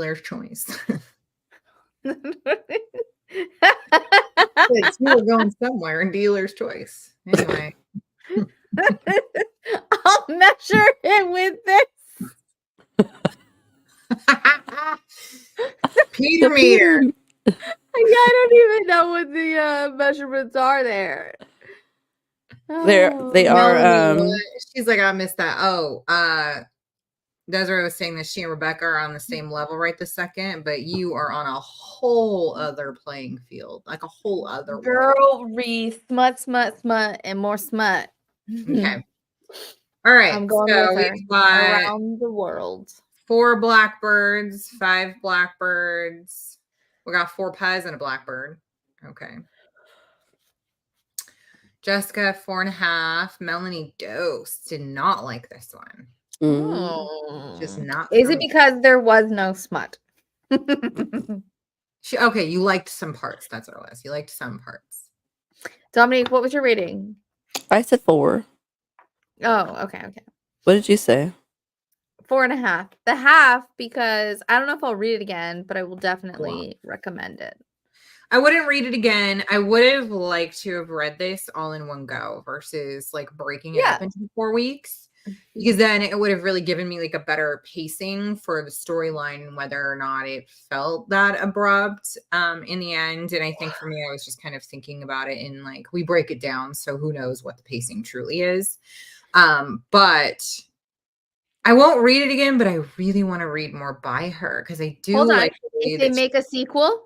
were going somewhere in dealer's choice. Anyway. I'll measure it with this. Peter meter. I don't even know what the measurements are there. They are. She's like, I missed that. Oh, Desiree was saying that she and Rebecca are on the same level right this second, but you are on a whole other playing field, like a whole other girl. Read smut, and more smut. Okay. All right. I'm going with her. Around the world. 4 blackbirds, 5 blackbirds. We got 4 pies and a blackbird. Okay. Jessica, 4.5. Melanie Dose did not like this one. Just not. Is it because there was no smut? Okay, you liked some parts. That's what it was. You liked some parts. Dominique, what was your rating? I said 4. Oh, okay. What did you say? 4.5. The half because I don't know if I'll read it again, but I will definitely recommend it. I wouldn't read it again. I would have liked to have read this all in one go versus like breaking it up into 4 weeks. because then it would have really given me like a better pacing for the storyline, whether or not it felt that abrupt in the end. And I think for me, I was just kind of thinking about it in like, we break it down, so who knows what the pacing truly is. But I won't read it again, but I really want to read more by her because I do Hold on. like the way If they that make a sequel,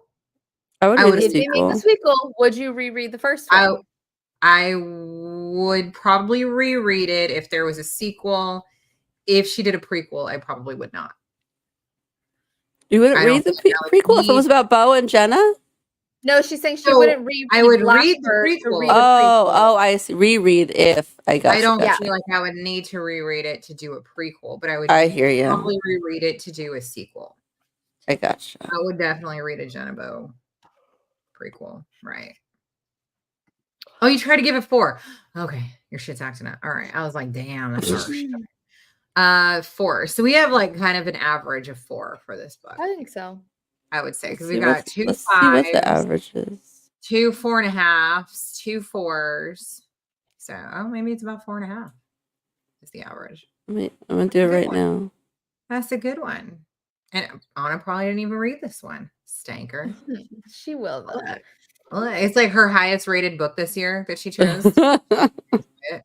I would I read would- a if they make sequel. a sequel, would you reread the first one? I would probably reread it if there was a sequel. If she did a prequel, I probably would not. You wouldn't I read don't the think I would prequel if it need- was about Bo and Jenna? No, she's saying she So, wouldn't reread I would read the Blackbird to prequel. read a Oh, prequel. I see. Reread if I got I don't gotcha. feel like I would need to reread it to do a prequel, but I would I hear you. probably reread it to do a sequel. I gotcha. I would definitely read a Jenna Bo prequel, right? Oh, you tried to give it 4. Okay, your shit's acting up. All right, I was like, damn, that's harsh. 4. So we have like kind of an average of 4 for this book, I think so. I would say, because Let's we see got what's- 2 Let's see what the 5s, average is. 2 4.5s, 2 4s. So maybe it's about 4.5 is the average. I'm gonna do it Good right one. now. That's a good one. And Anna probably didn't even read this one. Stanker. She will though. Well, it's like her highest rated book this year that she chose. Did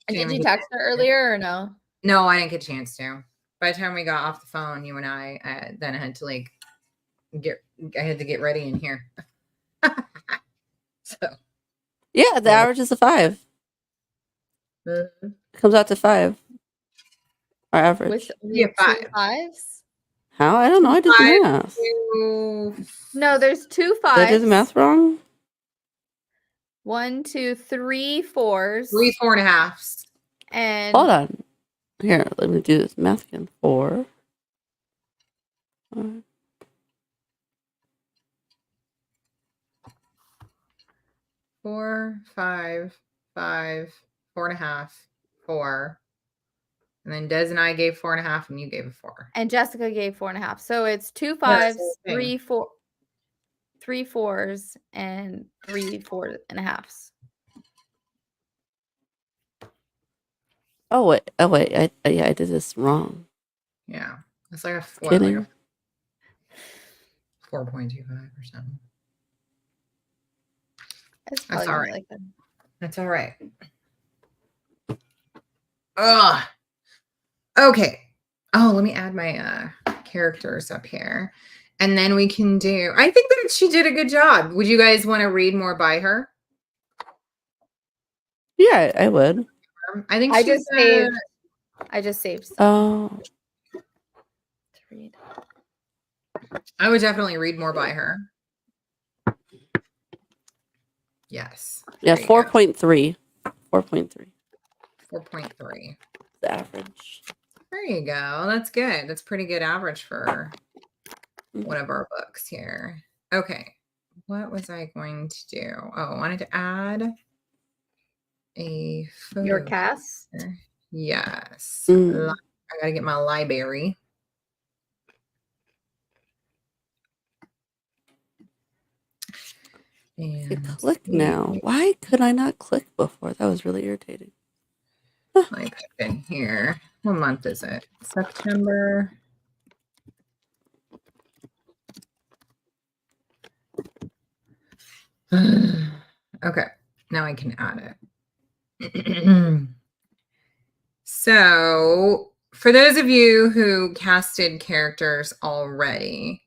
you text her earlier or no? No, I didn't get a chance to. By the time we got off the phone, you and I then had to like I had to get ready in here. So Yeah, the average is a 5. It comes out to 5. Our average. With Yeah, 2 5. 5s? How? I don't know. I did the 5 math. to- No, there's 2 5s. Did I do the math wrong? 1, 2, 3 4s. 3 4.5s. And Hold on. Here, let me do this math again. 4. 4, 5, 5, 4.5, 4. And then Des and I gave 4.5, and you gave a 4. And Jessica gave 4.5. So it's 2 That's 5s, the thing. 3 4s, and 3 4.5s. Oh wait. I did this wrong. Yeah, it's like a Kidding. 4.25 or something. It's That's probably all gonna right. be like that. That's all right. Ugh. Okay. Oh, let me add my characters up here. And then we can do, I think that she did a good job. Would you guys want to read more by her? Yeah, I would. I think I she's just saved. I just saved. Oh, To read. I would definitely read more by her. Yes. yeah, There you go. 4.3. 4.3. 4.3. The average. There you go. That's good. That's pretty good average for one of our books here. Okay. What was I going to do? Oh, I wanted to add a photo. Your cast. here. Yes. Mm. I gotta get my library. You And click now. Why could I not click before? That was really irritating. I put in here. What month is it? September. Okay, now I can add it. So, for those of you who casted characters already,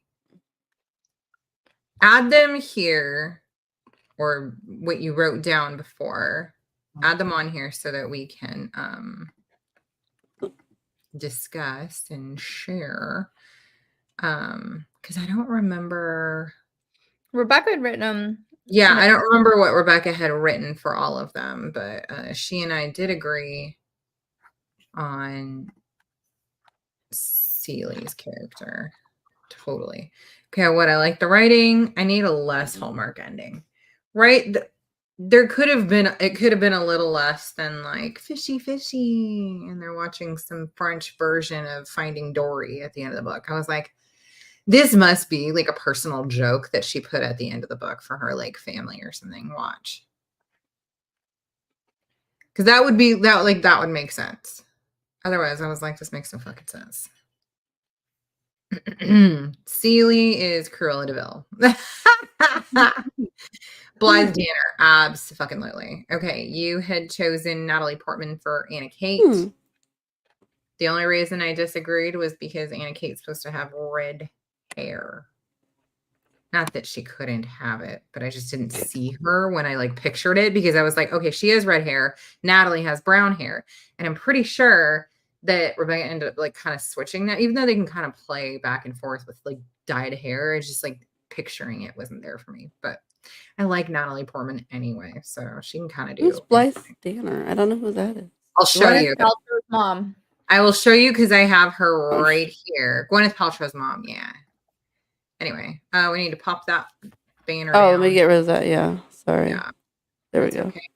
add them here, or what you wrote down before. Add them on here so that we can discuss and share. Because I don't remember. Rebecca had written them. Yeah, I don't remember what Rebecca had written for all of them, but she and I did agree on Celie's character. Totally. Okay, what I like the writing. I need a less Hallmark ending. Right? There could have been, it could have been a little less than like fishy, fishy. And they're watching some French version of Finding Dory at the end of the book. I was like, this must be like a personal joke that she put at the end of the book for her like family or something. Watch. Because that would be that, like, that would make sense. Otherwise, I was like, this makes no fucking sense. Sealy is Cruella DeVille. Blythe Danner, abso-fucking-lutely. Okay, you had chosen Natalie Portman for Anna Kate. The only reason I disagreed was because Anna Kate's supposed to have red hair. Not that she couldn't have it, but I just didn't see her when I like pictured it because I was like, okay, she has red hair. Natalie has brown hair. And I'm pretty sure that Rebecca ended up like kind of switching that, even though they can kind of play back and forth with like dyed hair. It's just like picturing it wasn't there for me. But I like Natalie Portman anyway, so she can kind of do. Who's Blythe Danner? I don't know who that is. I'll show you. Paltrow's mom. I will show you because I have her right here. Gwyneth Paltrow's mom, yeah. Anyway, we need to pop that banner down. Let me get rid of that. Yeah, sorry. Yeah. There we go. Okay.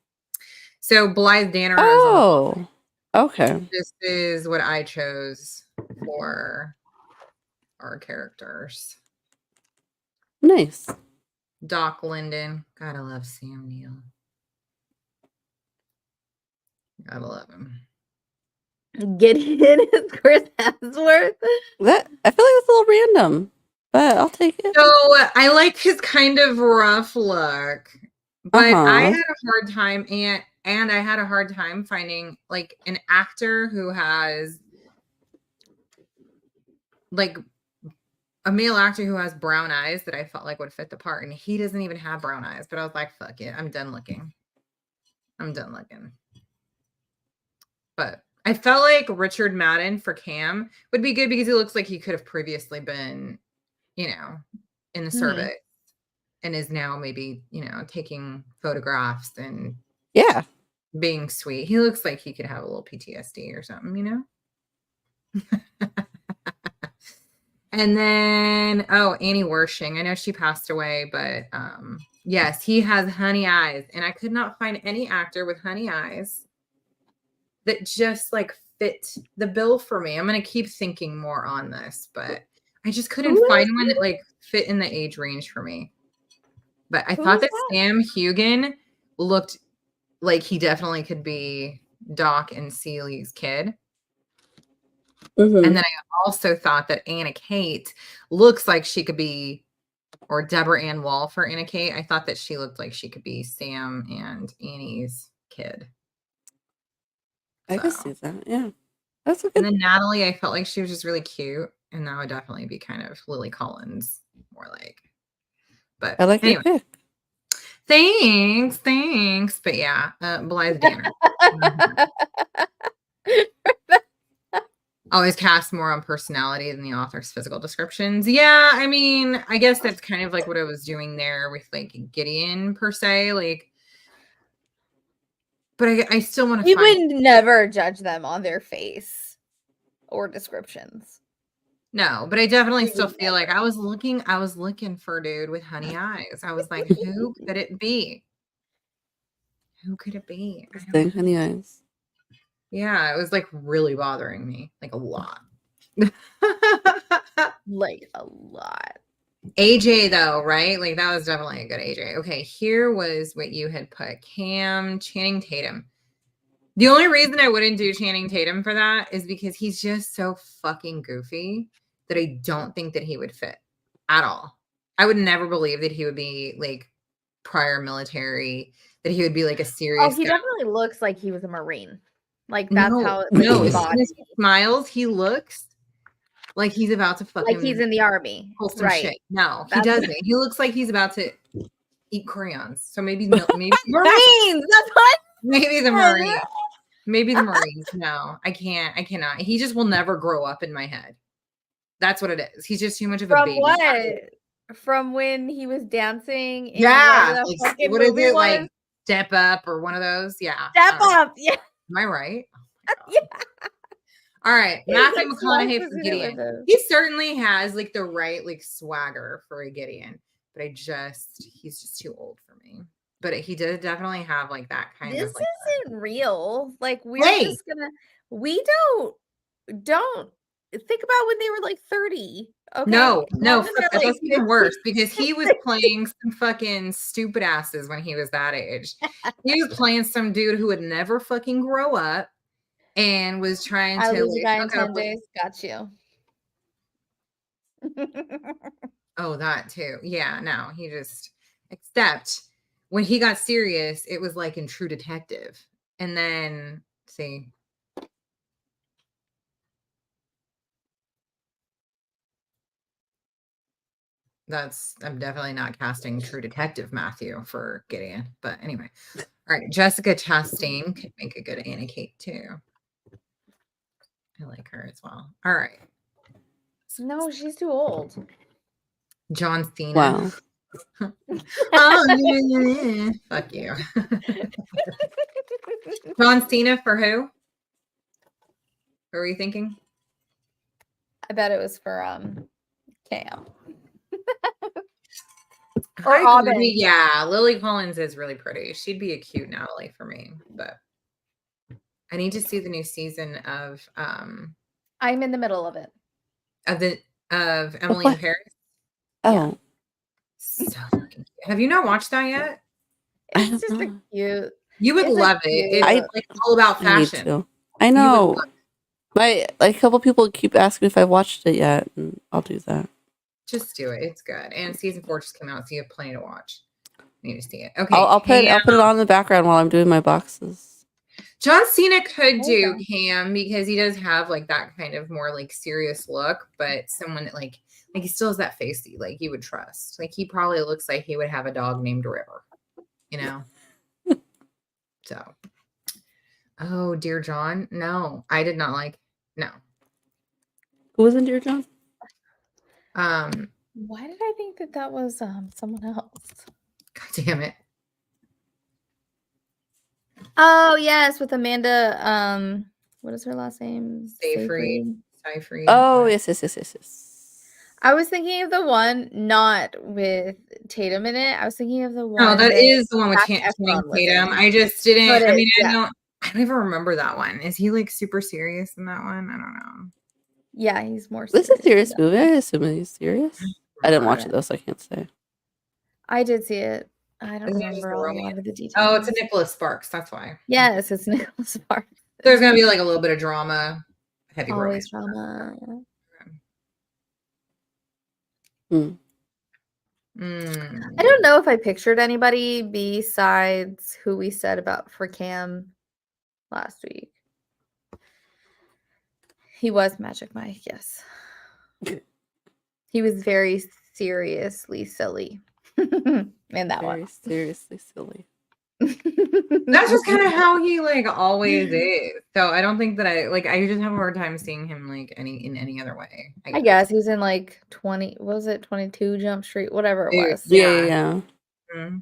So Blythe Danner. Oh, okay. This is what I chose for our characters. Nice. Doc Linden. Gotta love Sam Neill. Gotta love him. Gideon is Chris Hemsworth. That I feel like it's a little random, but I'll take it. So I like his kind of rough look, but I had a hard time, and I had a hard time finding like an actor who has like a male actor who has brown eyes that I felt like would fit the part, and he doesn't even have brown eyes. But I was like, fuck it, I'm done looking. But I felt like Richard Madden for Cam would be good because he looks like he could have previously been, you know, in the service and is now maybe, you know, taking photographs and being sweet. He looks like he could have a little PTSD or something, you know? And then, Annie Wershing. I know she passed away, but yes, he has honey eyes. And I could not find any actor with honey eyes that just like fit the bill for me. I'm going to keep thinking more on this, but I just couldn't find one that like fit in the age range for me. But I thought that Sam Hugan looked like he definitely could be Doc and Sealy's kid. And then I also thought that Anna Kate looks like she could be, or Deborah Ann Wall for Anna Kate. I thought that she looked like she could be Sam and Annie's kid. I can see that. Yeah. That's okay. And then Natalie, I felt like she was just really cute. And that would definitely be kind of Lily Collins, more like. But I like your pick. Thanks. But yeah, Blythe Danner. Always cast more on personality than the author's physical descriptions. Yeah, I mean, I guess that's kind of like what I was doing there with like Gideon per se. Like, but I still want to. We would never judge them on their face or descriptions. No, but I definitely still feel like I was looking for a dude with honey eyes. I was like, who could it be? Who could it be? Honey eyes. Yeah, it was like really bothering me, like a lot. Like a lot. AJ though, right? Like that was definitely a good AJ. Okay, here was what you had put. Channing Tatum. The only reason I wouldn't do Channing Tatum for that is because he's just so fucking goofy that I don't think that he would fit at all. I would never believe that he would be like prior military, that he would be like a serious he guy. definitely looks like he was a Marine. Like that's how as soon as he smiles, he looks like he's about to fucking like he's in the army. Pull some shit. No, he doesn't. He looks like he's about to eat crayons. So maybe Marines. That's what. Maybe the Marines. Maybe the Marines. No, I cannot. He just will never grow up in my head. That's what it is. He's just too much of a baby. What? From when he was dancing in what is it like? Step Up or one of those? Yeah. Step Up. Yeah. Am I right? Oh yeah. All right. Matthew McConaughey for Gideon. He certainly has like the right like swagger for a Gideon, but he's just too old for me. But he did definitely have like that kind of. This isn't real. Like we don't think about when they were like 30. Okay. No, that's even worse because he was playing some fucking stupid asses when he was that age. He was playing some dude who would never fucking grow up. and was trying I to lose a guy in hook up 10 with. days. Got you. Oh, that too. Yeah, no, he just, except when he got serious, it was like in True Detective. And then, see, I'm definitely not casting True Detective Matthew for Gideon. But anyway, all right, Jessica Chastain could make a good Annie Kate too. I like her as well. All right. No, she's too old. John Cena. Wow. Oh, yeah. Fuck you. John Cena for who? Who are you thinking? I bet it was for Cam. Or Aubin. yeah, Lily Collins is really pretty. She'd be a cute Natalie for me, but I need to see the new season of I'm in the middle of it. of Emily in Paris. Oh, So fucking cute. Have you not watched that yet? I It's don't just a know. cute. You would It's a love it. cute- It's like all about I need fashion. to. I You would know. love Like a couple people keep asking if I've watched it yet, and I'll do that. Just do it. It's good. And season 4 just came out, so you have plenty to watch. You need to see it. Okay. I'll put it on in the background while I'm doing my boxes. John Cena could There you do Cam because he does have like that kind of more like serious look, but someone that like he still has that face that like you would trust. Like he probably looks like he would have a dog named River, you know? So, oh, Dear John. No, I did not like. No. Who was in Dear John? Why did I think that was someone else? God damn it. Oh yes, with Amanda. What is her last name? Seyfried. Oh, yes. I was thinking of the one not with Tatum in it. I was thinking of the one. No, that is the one with Zac Channing Efron was in. Tatum. I just didn't. So it I mean, is, yeah. I don't even remember that one. Is he like super serious in that one? I don't know. Yeah, he's more This serious. is a serious movie. I assume he's serious. I didn't watch it though, so I can't say. I did see it. I don't Isn't it just remember a a romance? lot of the details. Oh, it's a Nicholas Sparks. That's why. Yes, it's Nicholas Sparks. There's gonna be like a little bit of drama, heavy Always romance. drama. I don't know if I pictured anybody besides who we said about for Cam last week. He was Magic Mike, yes. He was very seriously silly in that Very one. seriously silly. That's just kind of how he like always is. So I don't think that I just have a hard time seeing him like in any other way. I guess he's in like 20, what was it, 22 Jump Street, whatever it was. Yeah. Mm-hmm.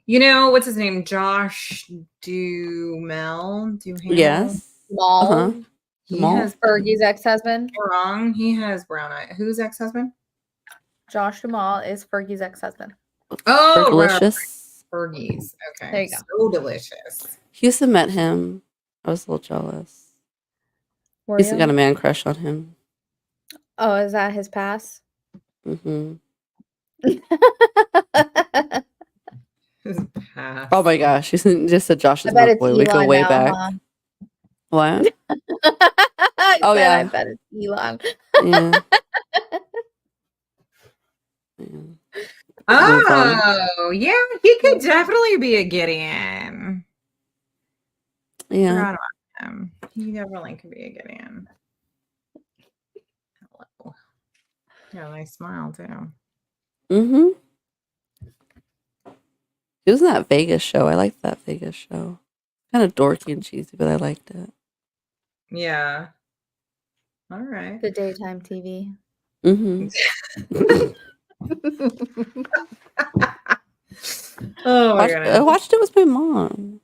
You know, what's his name? Josh Duhamel? Yes. Jamal. He has Fergie's ex-husband. Wrong. He has brown eyes. Who's ex-husband? Josh Jamal is Fergie's ex-husband. Oh, delicious. Fergie's. Okay. There you go. So delicious. Houston met him. I was a little jealous. Were Houston you? got a man crush on him. Oh, is that his pass? Mm-hmm. His pass. Oh my gosh. Houston just said Josh's I bet boy. it's We go Elon way now, back. huh? What? Oh yeah. I bet it's Elon. Yeah. Oh, yeah. He could definitely be a Gideon. Yeah. Forgot about him. He definitely could be a Gideon. Hello. Yeah, nice smile too. Mm-hmm. He was in that Vegas show. I liked that Vegas show. Kind of dorky and cheesy, but I liked it. Yeah. All right. The daytime TV. Mm-hmm. Oh my I goodness. watched it with my mom.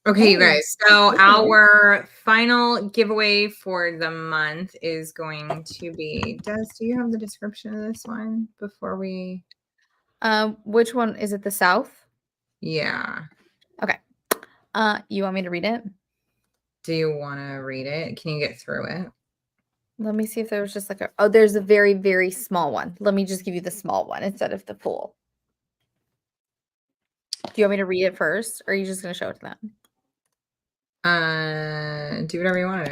Okay, you guys. So our final giveaway for the month is going to be. Do you have the description of this one before we? Which one is it? The South? Yeah. Okay. You want me to read it? Do you want to read it? Can you get through it? Let me see if there was just like a. Oh, there's a very, very small one. Let me just give you the small one instead of the full. Do you want me to read it first, or are you just going to show it to them? Do whatever you want to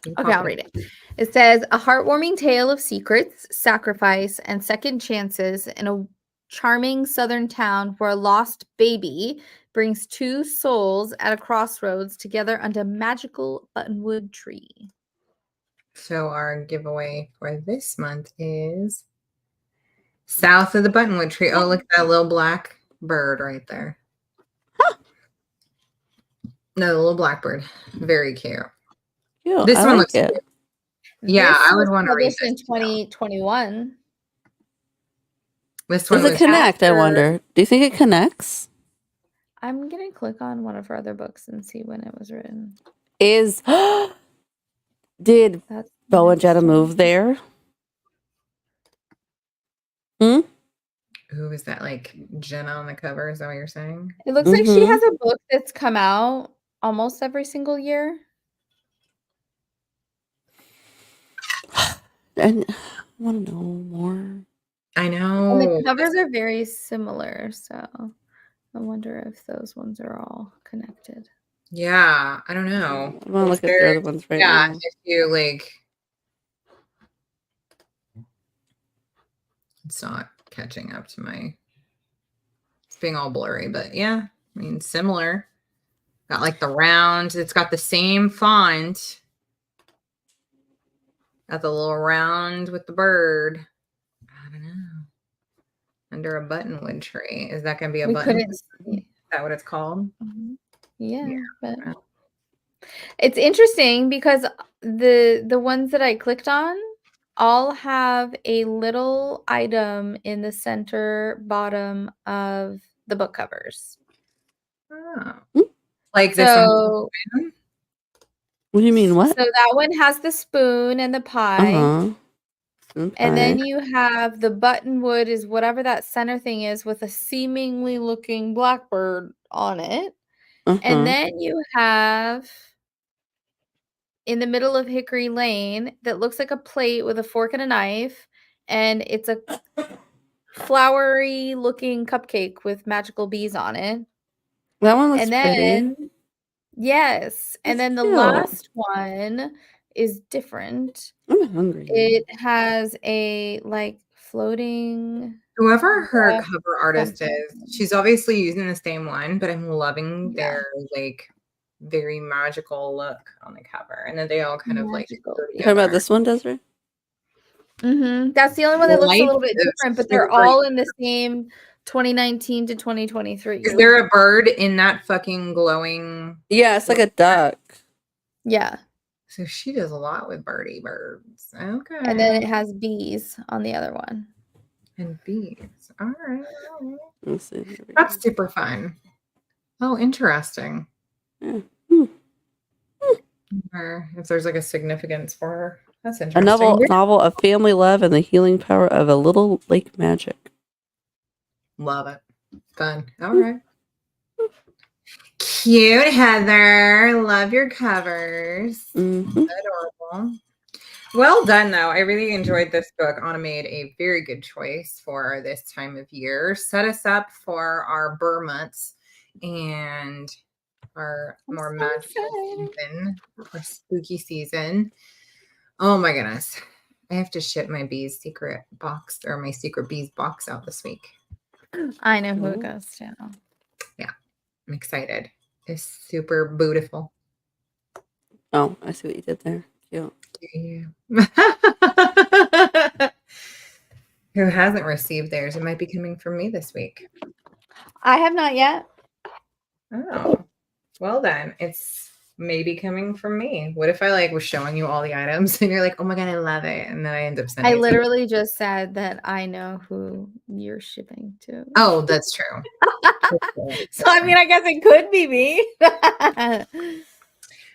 do. Okay, I'll read it. It says, a heartwarming tale of secrets, sacrifice, and second chances in a charming southern town where a lost baby brings two souls at a crossroads together under a magical buttonwood tree. So our giveaway for this month is South of the Buttonwood Tree. Oh, look at that little black bird right there. No, the little blackbird. Very cute. Cute. This I one like looks it. cute. Yeah, This I would was want to read published in this. 2021. This one Does it was connect? I after- wonder. Do you think it connects? I'm going to click on one of her other books and see when it was written. Is did That's Bo and next Jetta one. move there? Who is that? Like Jenna on the cover? Is that what you're saying? It looks like she Mhm. has a book that's come out almost every single year. And I want to know more. I And know. the covers are very similar, so I wonder if those ones are all connected. Yeah, I don't know. I want to look at the There- other ones right yeah, now. if you like, it's not catching up to my. It's being all blurry, but yeah, I mean similar. Got like the round. It's got the same font. Got the little round with the bird. I don't know. Under a buttonwood tree. Is that going to be a We button? couldn't Is see. that what it's called? Yeah, but Yeah. it's interesting because the ones that I clicked on all have a little item in the center bottom of the book covers. Oh. Hmm. Like this one. So, What do you mean? What? so that one has the spoon and the pie. Uh-huh. Okay. And then you have the buttonwood is whatever that center thing is with a seemingly looking blackbird on it. Uh-huh. And then you have in the middle of Hickory Lane that looks like a plate with a fork and a knife. And it's a flowery looking cupcake with magical bees on it. That one looks And pretty. then, yes. And That's then the cute. last one is different. I'm hungry. It has a like floating. Whoever her Yeah, cover artist is, she's obviously using the same one, but I'm loving Yeah. their like very magical look on the cover. And then they all kind of like Magical. go You talking about together. this one, Desiree? That's the only one that looks a little bit Lights is different, but they're super all in the same 2019 to 2023. Is there a bird in that fucking glowing? Yeah, it's like a duck. Yeah. So she does a lot with birdie birds. Okay. And then it has bees on the other one. And bees. All right. All right. Let's see. Here we That's go. super fun. Oh, interesting. Yeah. Hmm. Or if there's like a significance for her. That's A interesting. novel of family love and the healing power of a little lake magic. Love it. Fun. All right. Cute, Heather. Love your covers. Mm-hmm. Adorable. Well done, though. I really enjoyed this book. Anna made a very good choice for this time of year. Set us up for our Burr months and our more magical season, our spooky season. Oh my goodness. I have to ship my bees secret box or my secret bees box out this week. I know who it Ooh. goes to. I'm excited. It's super beautiful. Oh, I see what you did there. Cute. Yeah. Who hasn't received theirs? It might be coming from me this week. I have not yet. Oh, well then, it's maybe coming from me. What if I like was showing you all the items and you're like, oh my god, I love it, and then I end up sending. I it to you? literally just said that I know who you're shipping to. Oh, that's true. So I mean, I guess it could be me.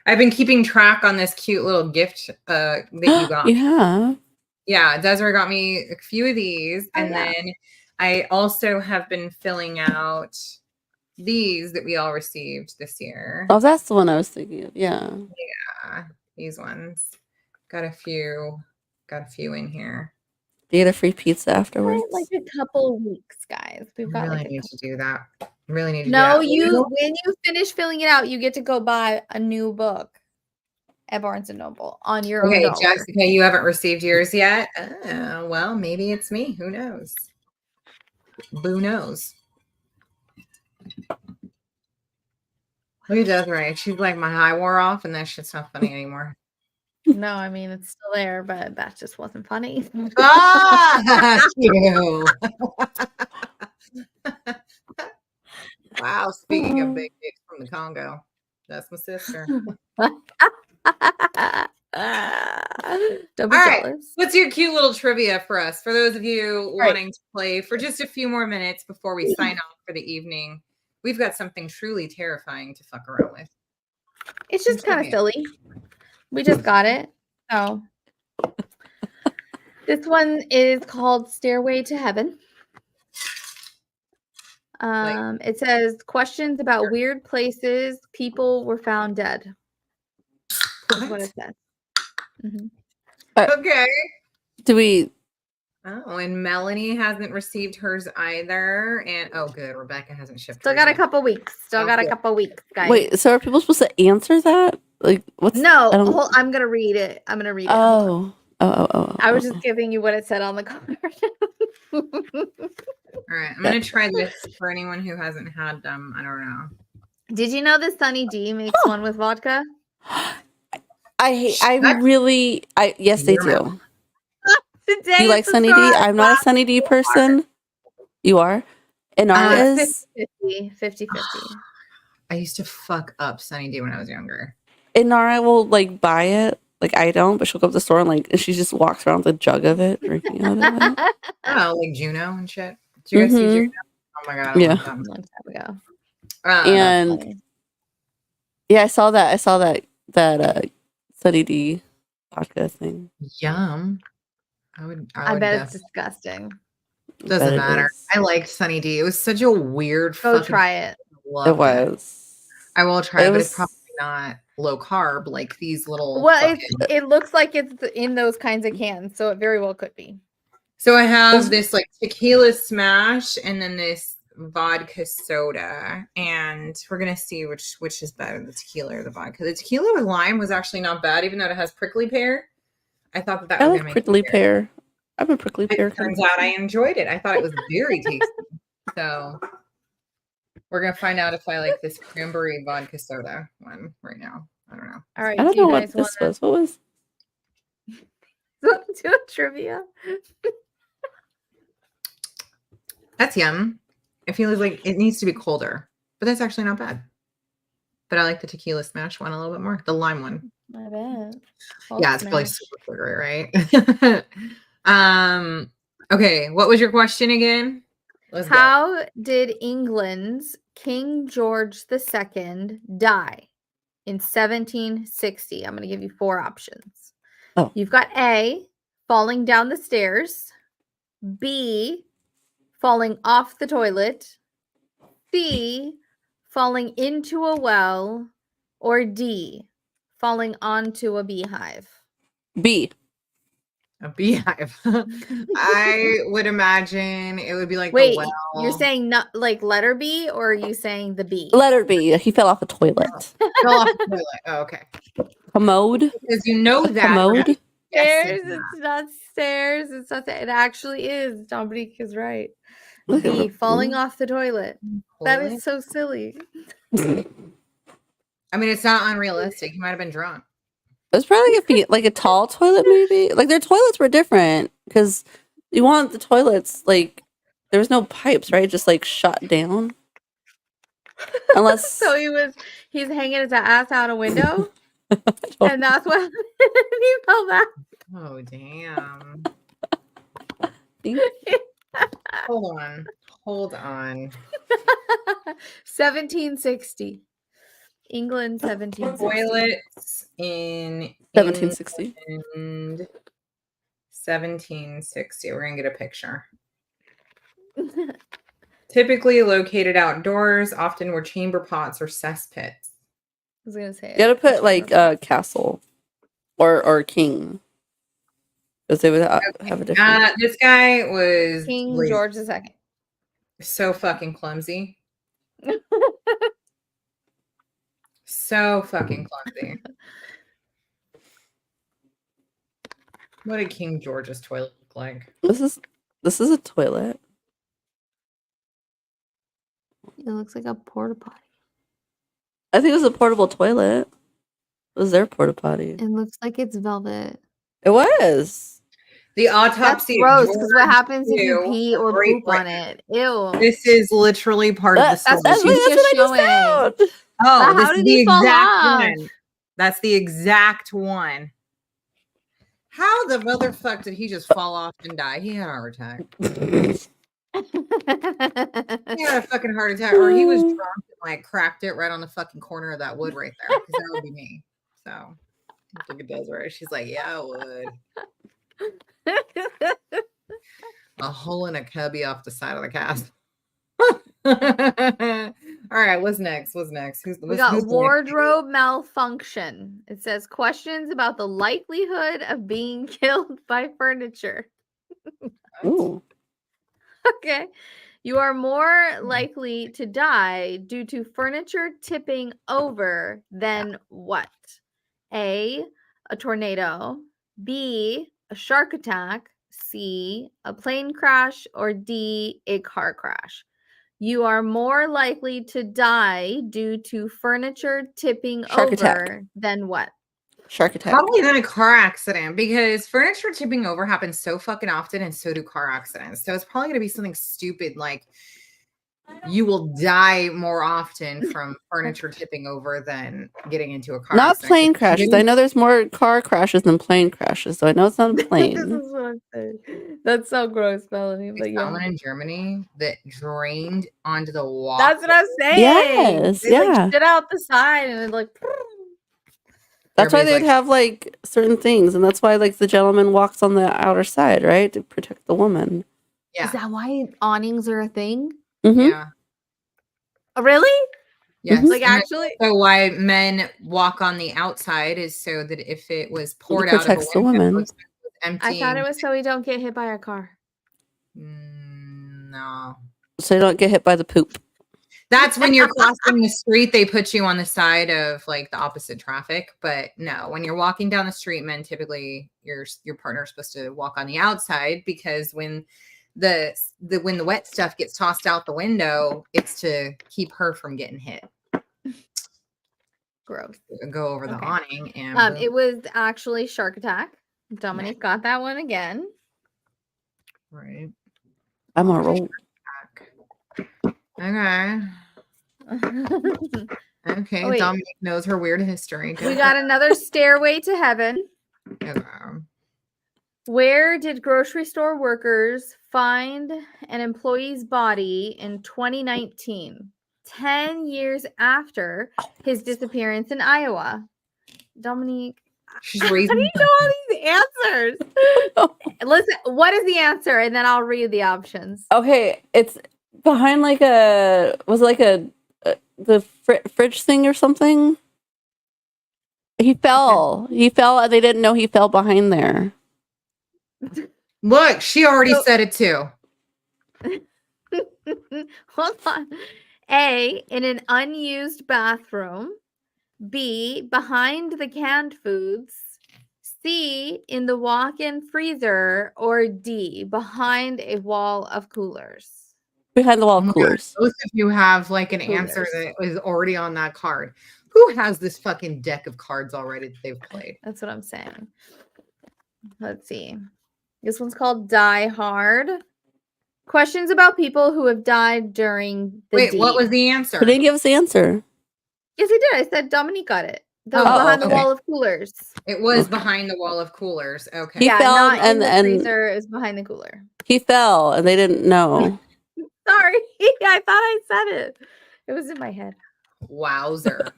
I've been keeping track on this cute little gift that you got. You have? Yeah, Desiree got me a few of these, and yeah. then I also have been filling out these that we all received this year. Oh, that's the one I was thinking of. Yeah. Yeah, these ones. Got a few in here. Do you get a free pizza afterwards? Like a couple weeks, guys. We've I got really like a need couple. to do that. Really need to No, do that. when you finish filling it out, you get to go buy a new book. at Barnes and Noble on your own Okay, dollar. Jessica, you haven't received yours yet? Well, maybe it's me. Who knows? Who knows? Look at Desiree. She's like, my high wore off, and that shit's not funny anymore. No, I mean it's still there, but that just wasn't funny. Ah, you. Wow, speaking of big dicks from the Congo, that's my sister. Don't be All right. jealous. What's your cute little trivia for us? For those of you Right. wanting to play for just a few more minutes before we sign off for the evening, we've got something truly terrifying to fuck around with. It's just kind of silly. We just got it. So this one is called Stairway to Heaven. It says questions about weird places people were found dead. That's what it says. Mm-hmm. Okay. Do we? Oh, and Melanie hasn't received hers either. And oh, good. Rebecca hasn't shipped. Still got a couple weeks. Still got a couple weeks, guys. Wait, so are people supposed to answer that? Like, what's? No, I'm gonna read it. I'm gonna read it. Oh. I was just giving you what it said on the card. All right, I'm gonna try this for anyone who hasn't had them. I don't know. Did you know that Sunny D makes one with vodka? Yes, they do. Today Do you like Sunny D? I'm not a Sunny D person. You are? Inara is? 50-50. I used to fuck up Sunny D when I was younger. Inara will like buy it. Like I don't, but she'll go to the store and she just walks around with a jug of it, drinking out of it. Oh, like Juno and shit. Did you guys see Juno? Oh my god! Yeah. A long time ago. And yeah, I saw that Sunny D vodka thing. Yum. I bet it's disgusting. Doesn't matter. I liked Sunny D. It was such a weird. Go try it. It was. I will try, but it's probably not low carb like these little. Well, it looks like it's in those kinds of cans, so it very well could be. So I have this like tequila smash and then this vodka soda, and we're gonna see which is better, the tequila or the vodka. The tequila with lime was actually not bad, even though it has prickly pear. I thought that I was like prickly pear. I'm a prickly pear. It turns out I enjoyed it. I thought it was very tasty. So we're gonna find out if I like this cranberry vodka soda one right now. I don't know. All right. I don't know what this was. What was? Do a trivia. That's yum. I feel like it needs to be colder, but that's actually not bad. But I like the tequila smash one a little bit more. The lime one. I bet. Yeah, it's probably super sugary, right? Okay, what was your question again? How did England's King George II die in 1760? I'm going to give you 4 options. Oh. You've got A, falling down the stairs, B, falling off the toilet, C, falling into a well, or D, falling onto a beehive. B. A beehive. I would imagine it would be like Wait, the well. You're saying not like letter B, or are you saying the B? Letter B. He fell off a toilet. Fell off the toilet. Oh, okay. Commode. Because you know that. Commode. Stairs. It's not stairs. It's not that. It actually is. Dominique is right. B, falling off the toilet. That is so silly. I mean, it's not unrealistic. He might have been drunk. It was probably like a tall toilet, maybe. Like their toilets were different because you want the toilets like there was no pipes, right? Just like shut down. Unless so he's hanging his ass out a window, and that's what he fell back. Oh damn! Hold on. 1760. England, 1760. Toilets in 1760. 1760. We're going to get a picture. Typically located outdoors, often were chamber pots or cesspits. I was going to say. You gotta put like castle or king. Because they would have a different. This guy was King George II. So fucking clumsy. So fucking clumsy. What did King George's toilet look like? This is a toilet. It looks like a porta potty. I think it was a portable toilet. It was their porta potty. It looks like it's velvet. It was. The That's autopsy. gross. Because what happens if you II, pee or great poop on it? Ew. This is literally part of the story. That's what That's what I just found. Oh, But this how is did the he fall exact off? one. That's the exact one. How the motherfucker did he just fall off and die? He had a heart attack. He had a fucking heart attack, or he was drunk and like cracked it right on the fucking corner of that wood right there. Because that would be me. So I think it does right. She's like, yeah, it would. A hole in a cubby off the side of the cast. All right, what's next? Who's We got who's wardrobe malfunction. It says questions about the likelihood of being killed by furniture. Ooh. Okay. You are more likely to die due to furniture tipping over than what? A tornado, B, a shark attack, C, a plane crash, or D, a car crash. You are more likely to die due to furniture tipping Shark over attack. than what? Shark attack. Probably than a car accident, because furniture tipping over happens so fucking often, and so do car accidents. So it's probably going to be something stupid like you will die more often from furniture tipping over than getting into a car Not accident. plane crashes. I know there's more car crashes than plane crashes, so I know it's not a This plane. is what I'm saying. That's so gross, Melanie. But There's yeah. someone in Germany that drained onto the wall. That's what I'm saying. Yes, They yeah. like shit out the side and it like. That's why Everybody's they'd like, have like certain things, and that's why like the gentleman walks on the outer side, right, to protect the woman. yeah, Is that why awnings are a thing? Mm-hmm. yeah, Oh, really? yes. Mhm. Like And actually? so why men walk on the outside is so that if it was poured out of a protects the window, woman. it was empty. I thought it was so we don't get hit by a car. No. So you don't get hit by the poop. That's when you're crossing the street, they put you on the side of like the opposite traffic. But no, when you're walking down the street, men typically your partner's supposed to walk on the outside, because when the wet stuff gets tossed out the window, it's to keep her from getting hit. Gross. Go over the Okay. awning and It was actually shark attack. Dominique got that one again. right. I'm on a roll. Okay. Okay. wait. Dominique knows her weird history. We got another stairway to heaven. Okay. Where did grocery store workers find an employee's body in 2019, 10 years after his disappearance in Iowa? Dominique, She's how do raising you know all these answers? Listen, what is the answer? And then I'll read the options. Okay, it's behind like a the fridge thing or something. He fell. Okay. He fell, and they didn't know he fell behind there. Look, she already said it too. Hold on. A, in an unused bathroom. B, behind the canned foods. C, in the walk-in freezer. Or D, behind a wall of coolers. Behind the wall Oh of my God, coolers. most of you have like an answer Coolers. that was already on that card. Who has this fucking deck of cards already that they've played? That's what I'm saying. Let's see. This one's called Die Hard. Questions about people who have died during the Wait, deed. what was the answer? Who didn't give us the answer? Yes, I did. I said Dominique got it. The Oh, behind the okay. wall of coolers. It was behind the wall of coolers. Okay. He Yeah, fell not in and- the and- freezer. It was behind the cooler. He fell, and they didn't know. Sorry. I thought I said it. It was in my head. Wowzer.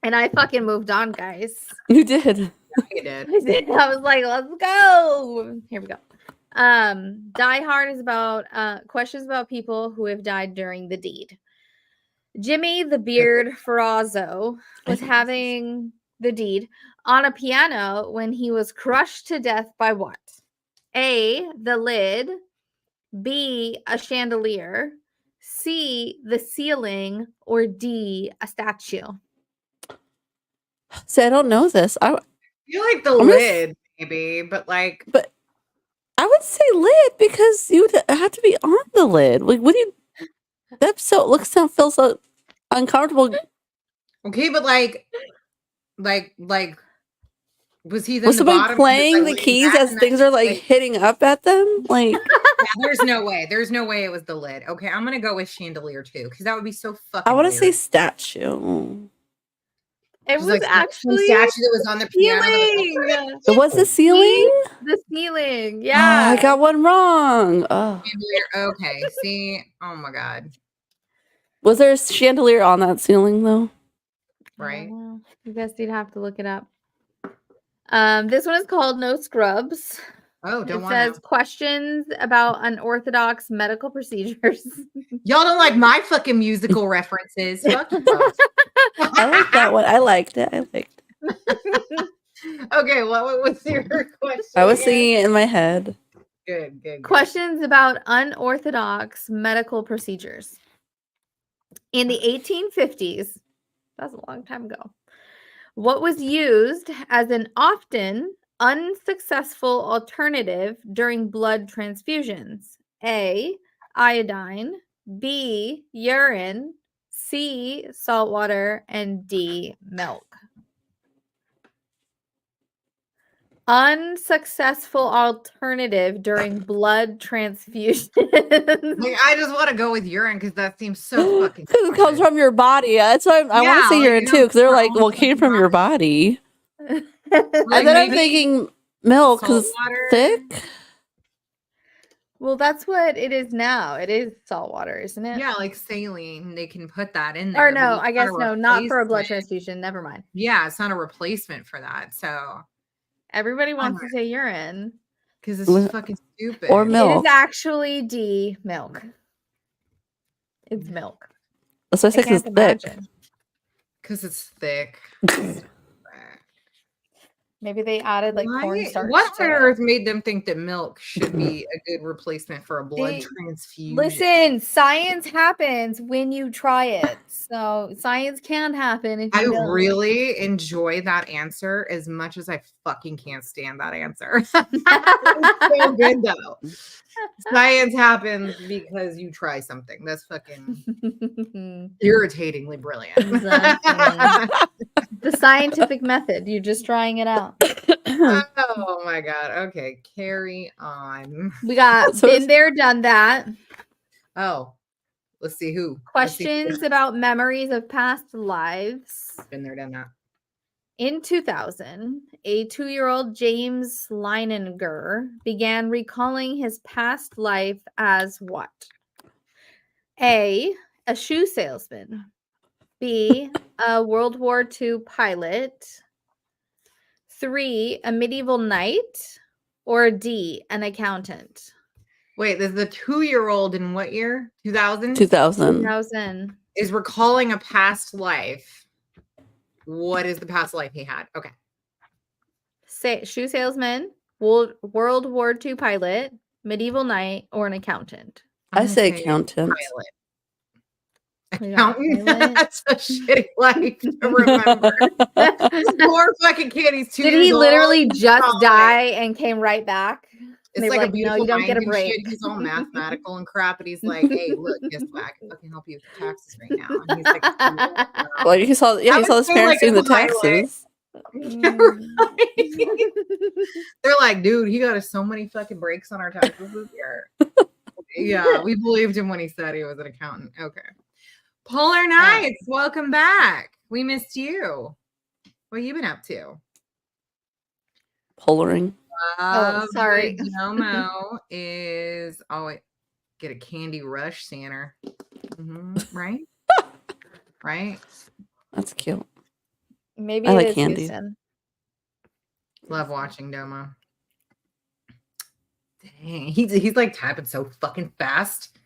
And I fucking moved on, guys. You did. You did. I did. I was like, let's go. Here we go. Die Hard is about questions about people who have died during the deed. Jimmy the Beard Ferrazzo was having the deed on a piano when he was crushed to death by what? A, the lid. B, a chandelier. C, the ceiling. Or D, a statue. See, I don't know this. You like the I'm gonna lid, maybe, but like, But I would say lid because you would have to be on the lid. Like, what do you? That feels so uncomfortable. Okay, but like, was he then Was the somebody bottom? playing the keys as things are like hitting up at them? Like, yeah, there's no way. There's no way it was the lid. Okay, I'm gonna go with chandelier too, because that would be so fucking. I want to weird. say statue. It was like actually the statue that was on the piano. ceiling. It was the ceiling. The ceiling. Oh, Yeah. I got one wrong. Oh. Chandelier. Okay, see. Oh my god. Was there a chandelier on that ceiling though? Right. I guess you'd have to look it up. This one is called No Scrubs. Oh, don't It want says to. questions about unorthodox medical procedures. Y'all don't like my fucking musical references. Fuck you. I like that one. I liked it. Okay, what was your question? I was singing it in my head. Good. Questions about unorthodox medical procedures. In the 1850s, that's a long time ago, what was used as an often unsuccessful alternative during blood transfusions? A, iodine, B, urine, C, salt water, and D, milk. Unsuccessful alternative during blood transfusion. Like, I just want to go with urine because that seems so fucking. Because it comes from your body. That's why I want to say urine too. Because they're like, well, it came from your body. Like, And then I'm thinking milk because it's thick. Well, that's what it is now. It is salt water, isn't it? Yeah, like saline. They can put that in there. Or no, I guess no, not for a blood replacement. transfusion. Never mind. Yeah, it's not a replacement for that. So Everybody wants to say urine. because it's just fucking stupid. Or It milk. is actually D, milk. It's milk. That's why I say it's thick. Because it's thick. Maybe they added like cornstarch. What on earth made them think that milk should be a good replacement for a blood transfusion? Listen, science happens when you try it. So science can happen if you don't. Really enjoy that answer as much as I fucking can't stand that answer. It's so good though. Science happens because you try something. That's fucking irritatingly brilliant. Exactly. The scientific method. You're just trying it out. Oh my god. Okay, carry on. We got been there, done that. Oh, let's see who. Questions about memories of past lives. Been there, done that. In 2000, a 2-year-old James Leininger began recalling his past life as what? A shoe salesman. B, a World War II pilot. 3, a medieval knight. Or D, an accountant. Wait, there's the 2-year-old in what year? 2000? 2000. Is recalling a past life. What is the past life he had? Okay. Shoe salesman, World War II pilot, medieval knight, or an accountant? I say accountant. Accountant? That's a shitty life to remember. Poor fucking kid. He's 2 years old. Did he literally just die and came right back? It's like a beautiful no, you don't get a mind and break. shit. He's all mathematical and crap, but he's like, "Hey, look, guess what? I can fucking help you with the taxes right now." And he's like, well, he saw his parents doing the taxes. They're like, "Dude, he got us so many fucking breaks on our taxes this year." Yeah, we believed him when he said he was an accountant. Okay, Polar Nights, welcome back. We missed you. What have you been up to? Polaring. Sorry. Domo is get a candy rush, Santa. Right? Right? That's cute. Maybe I it like is candy. Houston. Love watching Domo. Dang, he's like tapping so fucking fast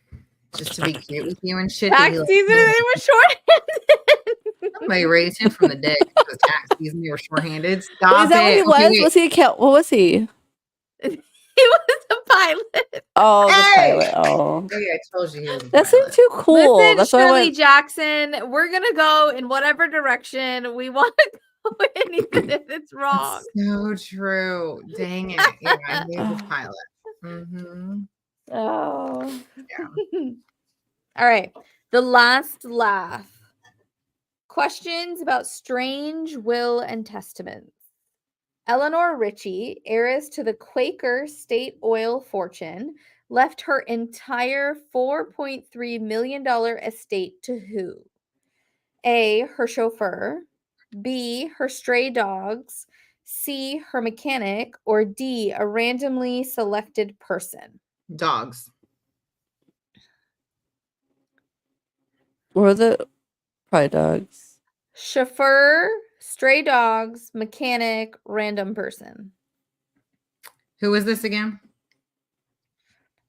just to be cute with you and shit. Tax season, it was short-handed. Somebody raised him from the dead. It was tax season. You were short-handed. Stop Is that it. what he was? Wait. Was he a cat? What was he? He was a pilot. Oh, the pilot. Oh, Oh, yeah, I told you he was a that seemed pilot. too cool. Listen, That's why I Shirley went. Jackson, we're gonna go in whatever direction we want to go in, even if it's wrong. That's so true. Dang it. Yeah, he was a pilot. Mm-hmm. Oh. Yeah. All right. The last laugh. Questions about strange will and testaments. Eleanor Ritchie, heiress to the Quaker State Oil fortune, left her entire $4.3 million estate to who? A, her chauffeur, B, her stray dogs, C, her mechanic, or D, a randomly selected person. Dogs. Or the probably dogs. Chauffeur, stray dogs, mechanic, random person. Who is this again?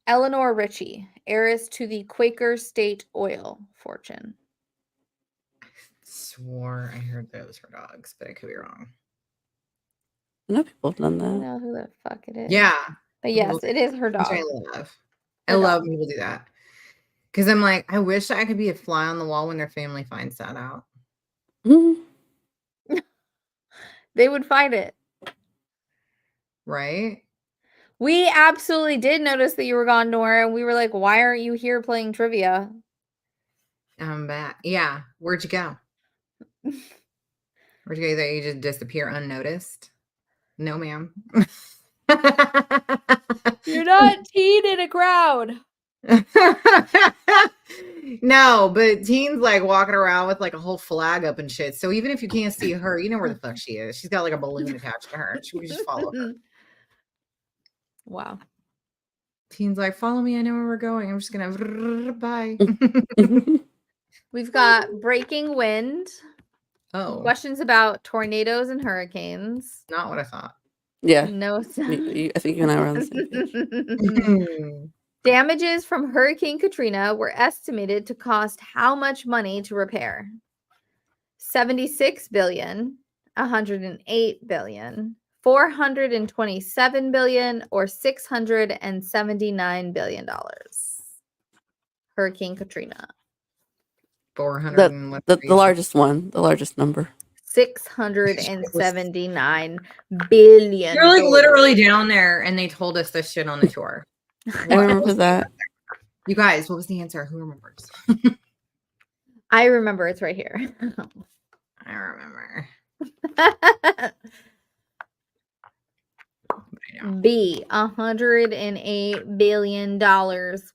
Eleanor Ritchie, heiress to the Quaker State Oil fortune. Swore I heard those were dogs, but I could be wrong. I know people have done I don't that. know who the fuck it is. Yeah. But yes, it is her Which dog. I love. Her I love dog. when people do that. Because I'm like, I wish I could be a fly on the wall when their family finds that out. Mhm. They would find it. Right? We absolutely did notice that you were gone, Nora, and we were like, why aren't you here playing trivia? I'm back. Yeah. Where'd you go? Where'd you go? You just disappear unnoticed? No, ma'am. You're not teen in a crowd. No, but Teen's like walking around with like a whole flag up and shit. So even if you can't see her, you know where the fuck she is. She's got like a balloon attached to her. She would just follow her. Wow. Teen's like, follow me. I know where we're going. I'm just gonna bye. We've got breaking wind. Oh, Questions about tornadoes and hurricanes. not what I thought. Yeah. No, it's I think you and I were on the same page. Damages from Hurricane Katrina were estimated to cost how much money to repair? 76 billion, 108 billion, 427 billion, or 679 billion dollars. Hurricane Katrina. 400 and what? The largest one, the largest number. 679 billion. You're like literally down there, and they told us this shit on the tour. I remember that. You guys, what was the answer? Who remembers? I remember, it's right here. I remember. B, $108 billion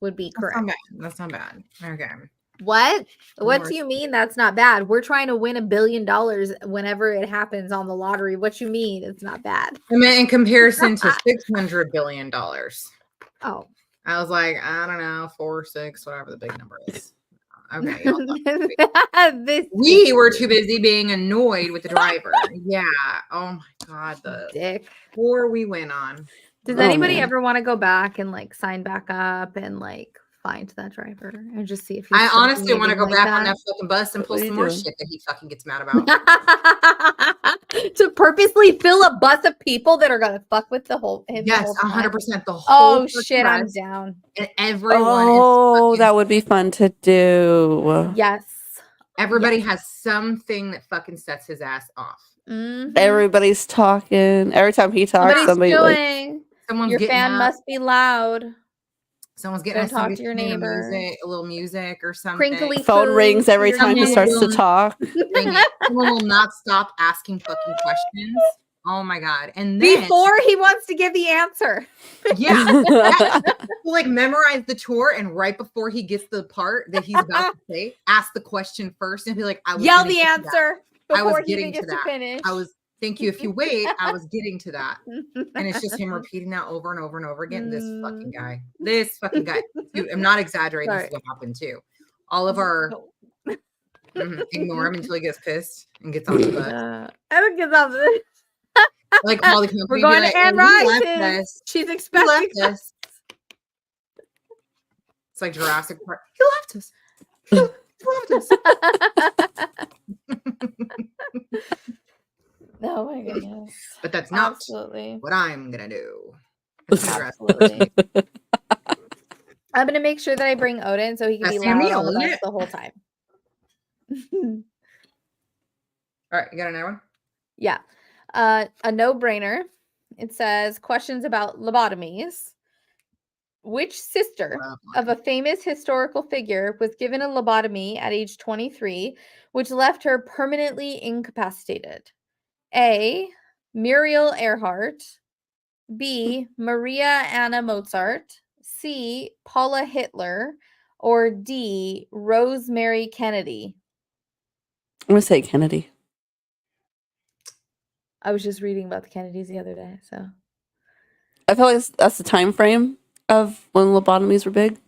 would be correct. That's not bad. Okay. What? What Lord. do you mean that's not bad? We're trying to win $1 billion whenever it happens on the lottery. What you mean it's not bad? I mean, in comparison to $600 billion. Oh. I was like, I don't know, 4, 6, whatever the big number is. Okay. We were too busy being annoyed with the driver. Yeah. Oh my God. The dick. tour we went on. Does anybody ever want to go back and like sign back up and like find that driver and just see if he's I honestly want to go like back on that fucking bus and pull What are some you more doing? shit that he fucking gets mad about. To purposely fill a bus of people that are gonna fuck with the whole him. Yes, the whole time? 100%. The whole Oh fucking shit, I'm bus, down. and everyone Oh, is that would be fun to do. Yes. everybody has something that fucking sets his ass off. Mhm. Everybody's talking. Every time he talks, somebody like chewing. Someone's Your getting fan up. must be loud. Someone's getting Don't up, talk somebody's to your playing neighbor. A little music or something. Crinkly phone poo rings every for your time he starts to neighbor. talk. Ringing. Someone will not stop asking fucking questions. Oh my God. And then before he wants to give the answer. yeah, he'll like memorize the tour, and right before he gets the part that he's about to say, ask the question first and be like, I was Yell gonna the get to that. answer I was before he getting even to gets to that. finish. Thank you. If you wait, I was getting to that. And it's just him repeating that over and over and over again. This fucking guy. Dude, I'm not exaggerating. Sorry. This is what happened too. All of our ignore him until he gets pissed and gets off the bus. I don't get off this. Like call the company. We're going like, to Anne "Oh, he left Rice's. us. She's He expecting left us." It's like Jurassic Park. He left us. He left us. Oh my goodness. But that's not Absolutely. what I'm gonna do. Absolutely. I'm gonna make sure that I bring Odin so he can That's be your loud meal, on the isn't bus it? the whole time. All right, you got another one? Yeah. A no-brainer. It says questions about lobotomies. Which sister Lovely. of a famous historical figure was given a lobotomy at age 23, which left her permanently incapacitated? A. Muriel Earhart. B. Maria Anna Mozart. C. Paula Hitler. Or D. Rosemary Kennedy. I'm gonna say Kennedy. I was just reading about the Kennedys the other day, so. I feel like that's the time frame of when lobotomies were big.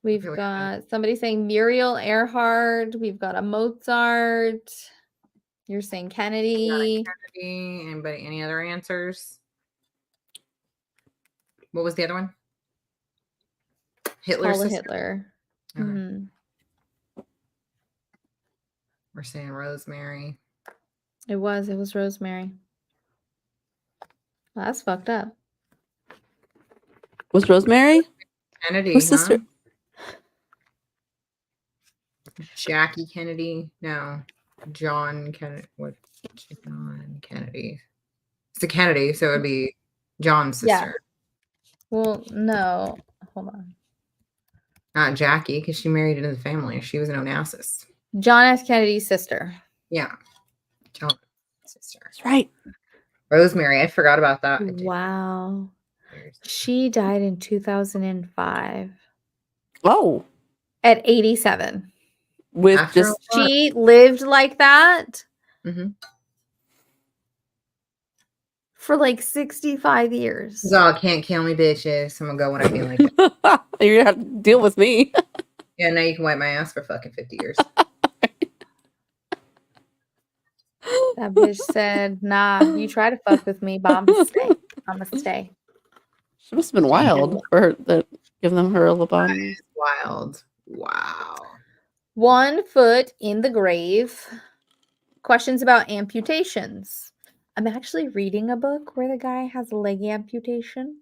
We've got somebody saying Muriel Earhart. We've got a Mozart. You're saying Kennedy. Kennedy. Anybody? Any other answers? What was the other one? Hitler's Paula sister? Hitler. Okay. Mhm. We're saying Rosemary. It was Rosemary. Well, that's fucked up. Was Rosemary? Kennedy, Whose sister? Jackie Kennedy. No. John Kennedy. What? John Kennedy. It's a Kennedy, so it'd be John's sister. Yeah. Well, no. Hold on. Not Jackie, because she married into the family. She was an Onassis. John F. Kennedy's sister. Yeah. John's sister. That's right. Rosemary. I forgot about that. Wow. She died in 2005 Oh, at 87. with After just a lot. She lived like that Mhm. for like 65 years. Y'all can't kill me, bitches. I'm gonna go when I feel like it. you're gonna have to deal with me. Yeah, now you can wipe my ass for fucking 50 years. That bitch said, nah, you try to fuck with me, but I'm gonna stay. I'm gonna stay. She must have been wild for her that giving them her a lobotomy. Wild. Wow. 1 foot in the grave. Questions about amputations. I'm actually reading a book where the guy has a leg amputation.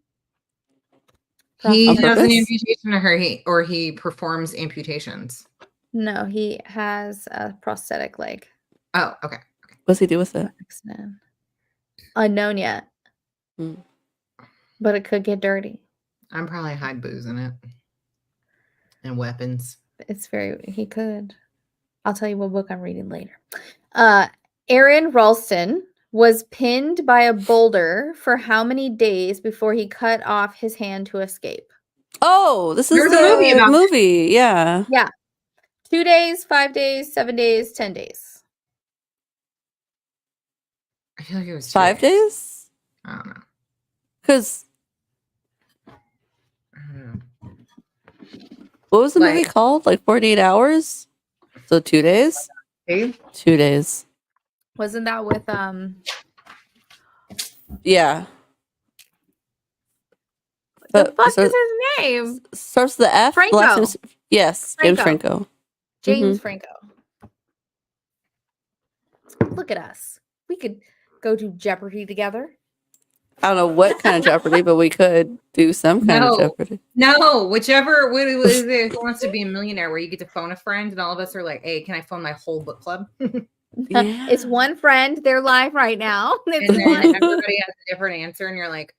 He On does an purpose? amputation or he performs amputations. No, he has a prosthetic leg. Oh, okay. What's he do with it? Accident. Unknown yet. Hmm. But it could get dirty. I'm probably hide booze in it. And weapons. He could. I'll tell you what book I'm reading later. Aaron Ralston was pinned by a boulder for how many days before he cut off his hand to escape? Oh, this is There's a movie the about movie. Yeah. Yeah. 2 days, 5 days, 7 days, 10 days. I feel like it was 5 days? I don't know. Because I don't know. what was the movie called? Like 48 hours? So 2 days? Hey? 2 days. Wasn't that with Yeah. the But fuck so- is his name? Starts with the F. Franco. Last name is, yes, James Franco. Franco. James Franco. Look at us. We could go do Jeopardy together. I don't know what kind of Jeopardy, but we could do some kind of Jeopardy. No, whichever. What is it? Who wants to be a millionaire? Where you get to phone a friend, and all of us are like, "Hey, can I phone my whole book club?" Yeah. It's one friend. They're live right now. It's And then one. everybody has a different answer, and you're like,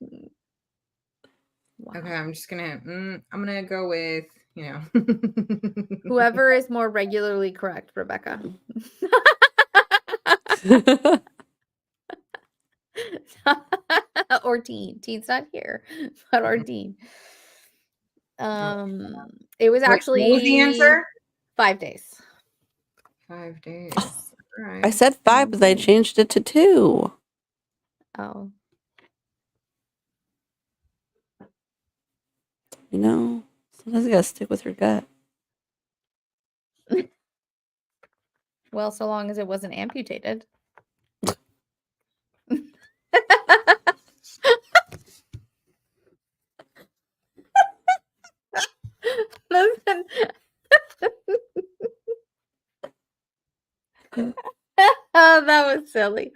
Wow. "Okay, I'm just gonna. I'm gonna go with Whoever is more regularly correct, Rebecca. Or Dean. Dean's not here, but our Dean. It was actually What was the answer? 5 days. 5 days. I said 5, but they changed it to 2. Oh. You know, sometimes you gotta stick with your gut. Well, so long as it wasn't amputated. Oh, that was silly.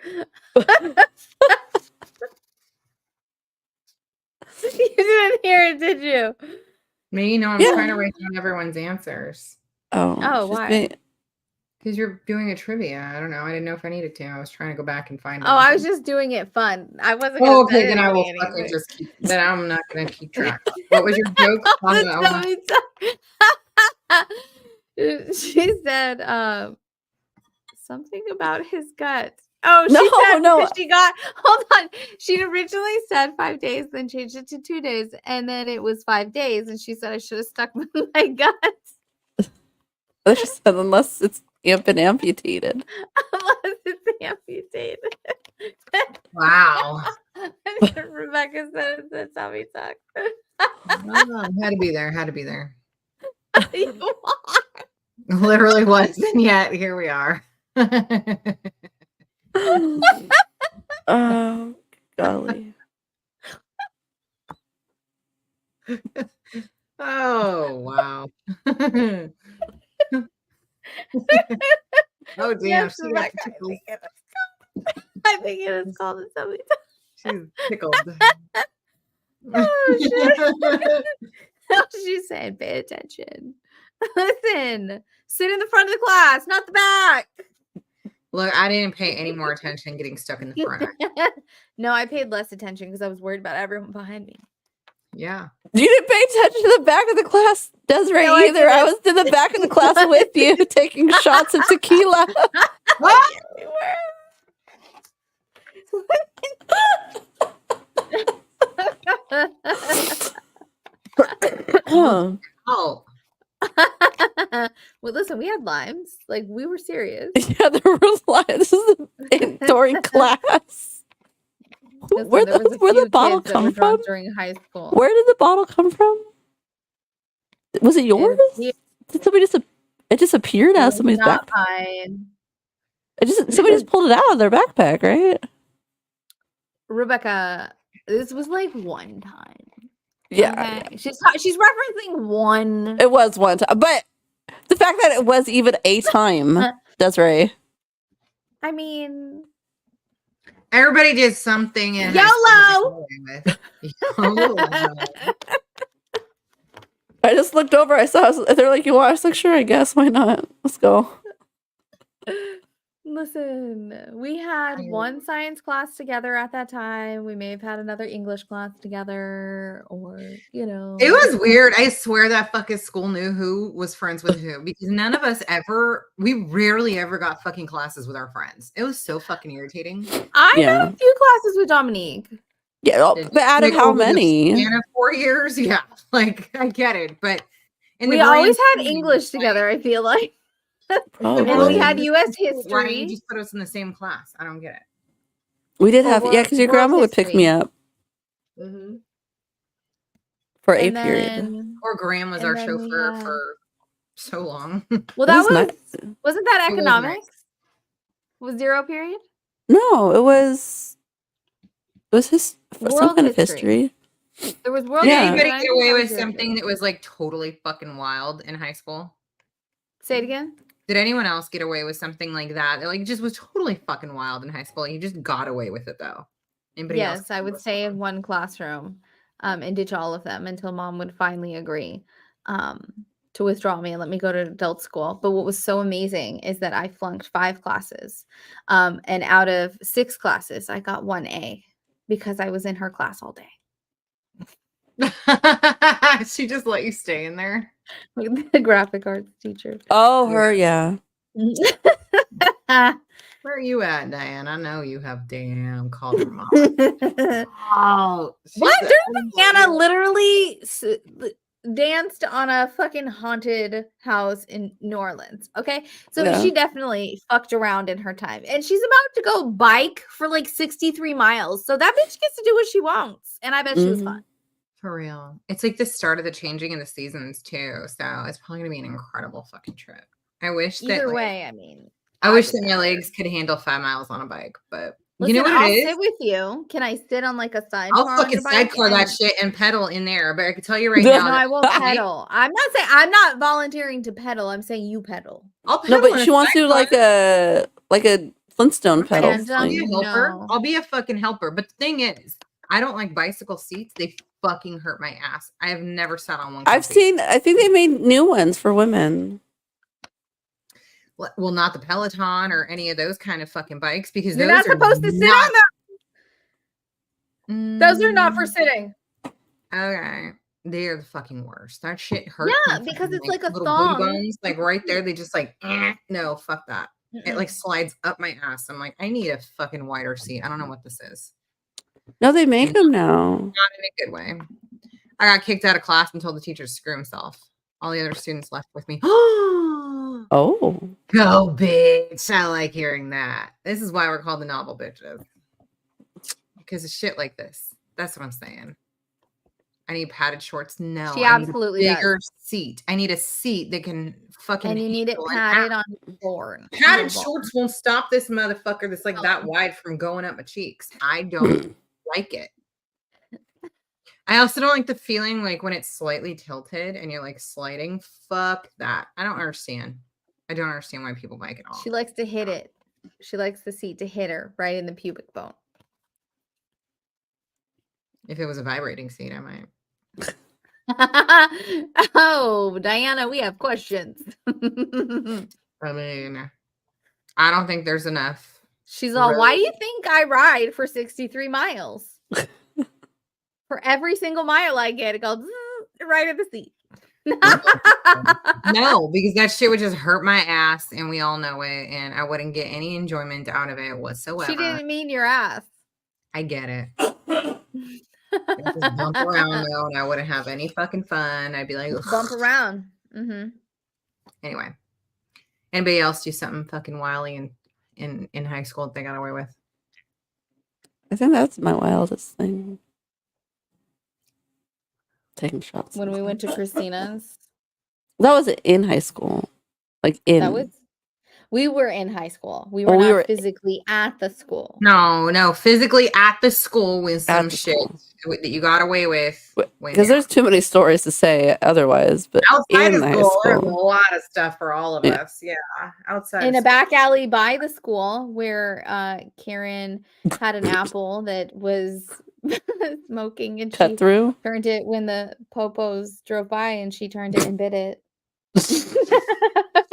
You didn't hear it, did you? Me? No, I'm Yeah. trying to write down everyone's answers. Oh, Oh, she's why? being- Because you're doing a trivia. I don't know. I didn't know if I needed to. I was trying to go back and find it. Oh, I was just doing it fun. I wasn't. Oh, Gonna say okay. Then I will anything. fucking just keep. Then I'm not gonna keep track. What was your joke? She said something about his guts. Oh, she No, said no. because she got. Hold on. She originally said 5 days, then changed it to 2 days, and then it was 5 days. And she said I should have stuck with my guts. I just said unless it's been amputated. Unless it's amputated. Wow. Rebecca said it's how we talk. Had to be there. Had to be there. You are. Literally was, and yet here we are. Oh, golly. Oh, wow. Oh, damn. Yes, She got Rebecca, tickled. I think it is called it something. She's tickled. Oh, shit. She's saying, pay attention. Listen, sit in the front of the class, not the back. Look, I didn't pay any more attention getting stuck in the front. No, I paid less attention because I was worried about everyone behind me. Yeah. You didn't pay attention to the back of the class, Desiree, No, I either. I didn't. was in the back of the class with you taking shots of tequila. Oh. Well, listen, we had limes. Like, we were serious. Yeah, there was this is during class. Listen, Where there was a the few bottle kids that were come drunk from? during high school. Where did the bottle come from? Was it yours? Here. Did somebody it just appeared It out of was somebody's not backpack? mine. Somebody just pulled it out of their backpack, right? Rebecca, this was like one time. Yeah, Okay? She's referencing one. it was one time, but the fact that it was even a time, Desiree. I mean, Everybody did something in YOLO! I just looked over. I saw. They're like, "You want?" I was like, "Sure, I guess. Why not? Let's go." Listen, we had one science class together at that time. We may have had another English class together, or It was weird. I swear that fucking school knew who was friends with who because none of us we rarely ever got fucking classes with our friends. It was so fucking irritating. I had a few classes with Dominique. Yeah, but out of how many? In 4 years, yeah. Like I get it, but we always had English together. I feel like. Oh, and we had U.S. Why don't history. you just put us in the same class? I don't get it. We did have, because your grandma would pick me up for a period. Or Graham was our chauffeur for so long. Well, that wasn't that economics? Was 0 period? No, it was some kind of history. There was world. Did anybody get away with something that was like totally fucking wild in high school? Say it again. Did anyone else get away with something like that? Like just was totally fucking wild in high school. You just got away with it though. Anybody else? Yes, I would stay in one classroom and ditch all of them until mom would finally agree to withdraw me and let me go to adult school. But what was so amazing is that I flunked 5 classes. And out of 6 classes, I got 1 A because I was in her class all day. She just let you stay in there. Like the graphic arts teacher. Oh, her, yeah. Where are you at, Diane? I know you have damn called her mom. Oh, what? Diana literally danced on a fucking haunted house in New Orleans. Okay, so she definitely fucked around in her time, and she's about to go bike for like 63 miles. So that bitch gets to do what she wants, and I bet she was fun. For real. It's like the start of the changing of the seasons too. So it's probably gonna be an incredible fucking trip. I wish that either way, I mean, I wish that my legs could handle 5 miles on a bike, but listen, you know what I'll it is? sit with you. Can I sit on like a sidecar? I'll fucking sidecar that shit and pedal in there. But I can tell you right now. No, I won't pedal. I'm not volunteering to pedal. I'm saying you pedal. I'll pedal. No, but she wants to do like a Flintstone pedal. I'll be a helper. No. I'll be a fucking helper. But the thing is, I don't like bicycle seats. They fucking hurt my ass. I have never sat on one. I think they made new ones for women. Well, not the Peloton or any of those kind of fucking bikes because You're those not supposed to sit on them. Those are not for sitting. Okay. They are the fucking worst. That shit hurts. Yeah, my because fucking, it's like a little booty thong. bones, like right there. They just like, no, fuck that. It like slides up my ass. I'm like, I need a fucking wider seat. I don't know what this is. No, they make them now. Not in a good way. I got kicked out of class and told the teacher to screw himself. All the other students left with me. Oh. Go, bitch. I like hearing that. This is why we're called the novel bitches. Because of shit like this. That's what I'm saying. I need padded shorts. No. She absolutely I need a bigger does. seat. I need a seat that can fucking. And you need it padded on the floor. Padded shorts won't stop this motherfucker that's like that wide from going up my cheeks. I don't like it. I also don't like the feeling like when it's slightly tilted and you're like sliding. Fuck that. I don't understand. I don't understand why people like it all. She likes to hit it. She likes the seat to hit her right in the pubic bone. If it was a vibrating seat, I might. Oh, Diana, we have questions. I mean, I don't think there's enough. She's all, why do you think I ride for 63 miles? For every single mile I get, it goes right at the seat. No, because that shit would just hurt my ass, and we all know it, and I wouldn't get any enjoyment out of it whatsoever. She didn't mean your ass. I get it. Just bump around though, and I wouldn't have any fucking fun. I'd be like, ugh. Bump around. Anyway, anybody else do something fucking wily in high school that they got away with? I think that's my wildest thing. Taking shots. When we went to Christina's. That was in high school. We were in high school. We were not physically at the school. No, physically at the school with some shit that you got away with. Because there's too many stories to say otherwise. But outside of school, there's a lot of stuff for all of us. Yeah, outside. In a back alley by the school where Karen had an apple that was smoking, and cut through. Turned it when the popos drove by, and she turned it and bit it.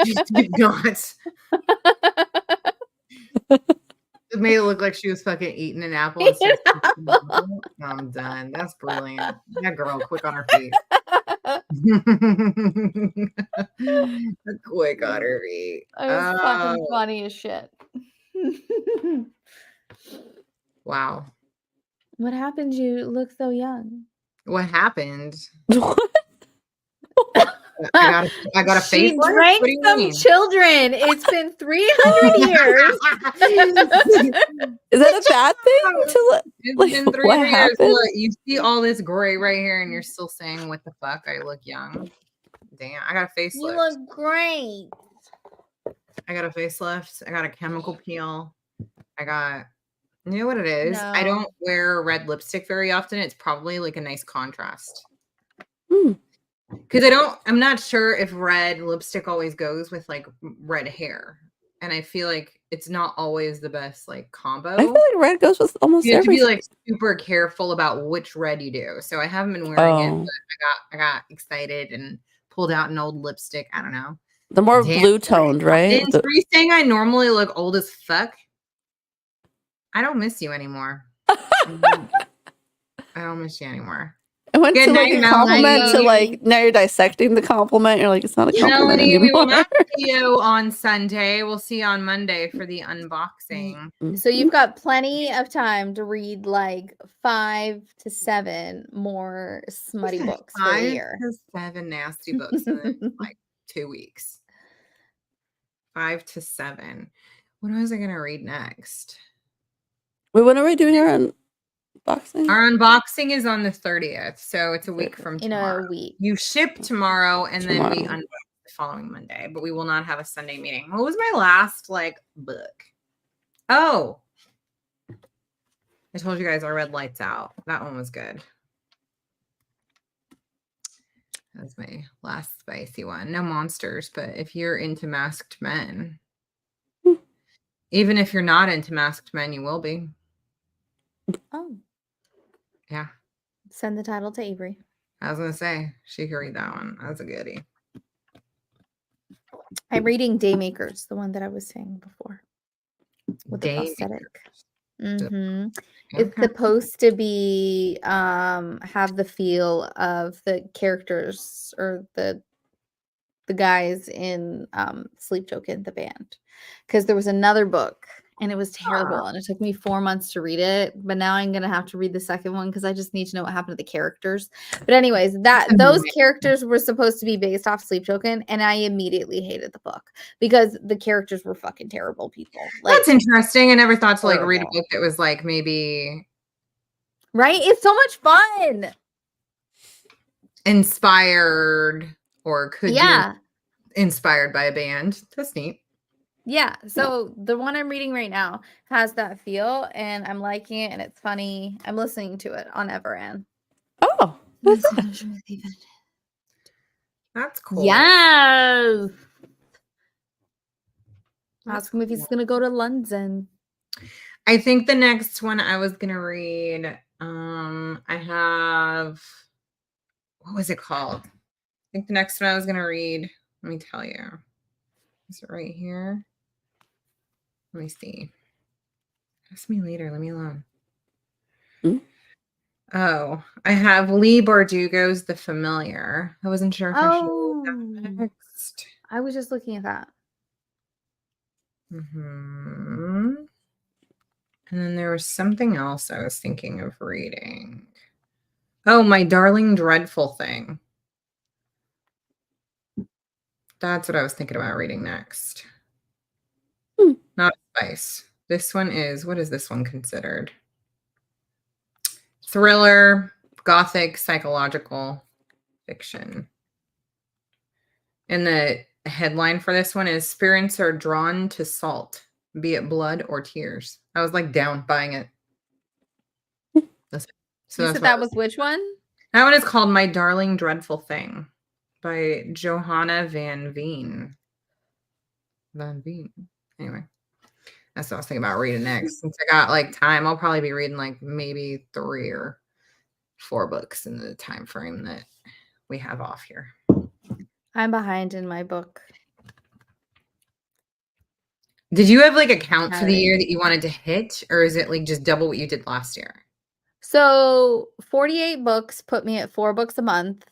She did not. It made it look like she was fucking eating an apple. I'm done. That's brilliant. That girl, quick on her feet. Quick on her feet. It was fucking funny as shit. Wow. What happened? You look so young. What happened? I got a face. She drank some children. It's been 300 years. Is that a bad thing? It's been 300 years. Look, you see all this gray right here, and you're still saying, "What the fuck? I look young." Damn, I got a facelift. You look great. I got a facelift. I got a chemical peel. You know what it is? No. I don't wear red lipstick very often. It's probably like a nice contrast. Because I'm not sure if red lipstick always goes with like red hair. And I feel like it's not always the best like combo. I feel like red goes with almost everything. You have to be like super careful about which red you do. So I haven't been wearing it, but I got excited and pulled out an old lipstick. I don't know. The more blue toned, right? Are you saying I normally look old as fuck? I don't miss you anymore. I don't miss you anymore. I went to like a compliment to like, now you're dissecting the compliment. You're like, it's not a compliment anymore. We will not see you on Sunday. We'll see you on Monday for the unboxing. So you've got plenty of time to read like 5 to 7 more smutty books for the year. 5 to 7 nasty books in like 2 weeks. 5 to 7. What was I going to read next? Wait, when are we doing our unboxing? Our unboxing is on the 30th, so it's a week from tomorrow. In a week. You ship tomorrow, and then we unbox the following Monday, but we will not have a Sunday meeting. What was my last like book? Oh, I told you guys I read Lights Out. That one was good. That's my last spicy one. No monsters, but if you're into masked men, even if you're not into masked men, you will be. Oh. Yeah. Send the title to Avery. I was going to say, she could read that one. That's a goodie. I'm reading Daymakers, the one that I was saying before, with the Day prosthetic. makers. Mm-hmm. It's Okay. supposed to be have the feel of the characters or the guys in Sleep Token, the band, because there was another book and it was terrible and it took me 4 months to read it, but now I'm gonna have to read the second one because I just need to know what happened to the characters. But anyways, those characters were supposed to be based off Sleep Token, and I immediately hated the book because the characters were fucking terrible people. Like, That's interesting. I never thought to like read a horrible. book that was like maybe Right? It's so much fun. inspired or could be Yeah. inspired by a band. That's neat. Yeah. So the one I'm reading right now has that feel and I'm liking it and it's funny. I'm listening to it on Everand. Oh, that's it. That's cool. Yes. That's Ask him if he's cool. gonna go to London. I think the next one I was gonna read, I have, what was it called? I think the next one I was gonna read, let me tell you. Is it right here? Let me see. Ask me later, leave me alone. Hmm? Oh, I have Lee Bardugo's The Familiar. I wasn't sure if I should read that Oh, next. I was just looking at that. And then there was something else I was thinking of reading. Oh, My Darling Dreadful Thing. That's what I was thinking about reading next. Not Spice. This one is, what is this one considered? Thriller, gothic, psychological fiction. And the headline for this one is Spirits Are Drawn to Salt, be it blood or tears. I was like down buying it. You said that was which one? That one is called My Darling Dreadful Thing by Johanna Van Veen. Anyway, that's what I was thinking about reading next. Since I got like time, I'll probably be reading like maybe 3 or 4 books in the time frame that we have off here. I'm behind in my book. Did you have like a count for the year that you wanted to hit, or is it like just double what you did last year? So 48 books put me at 4 books a month.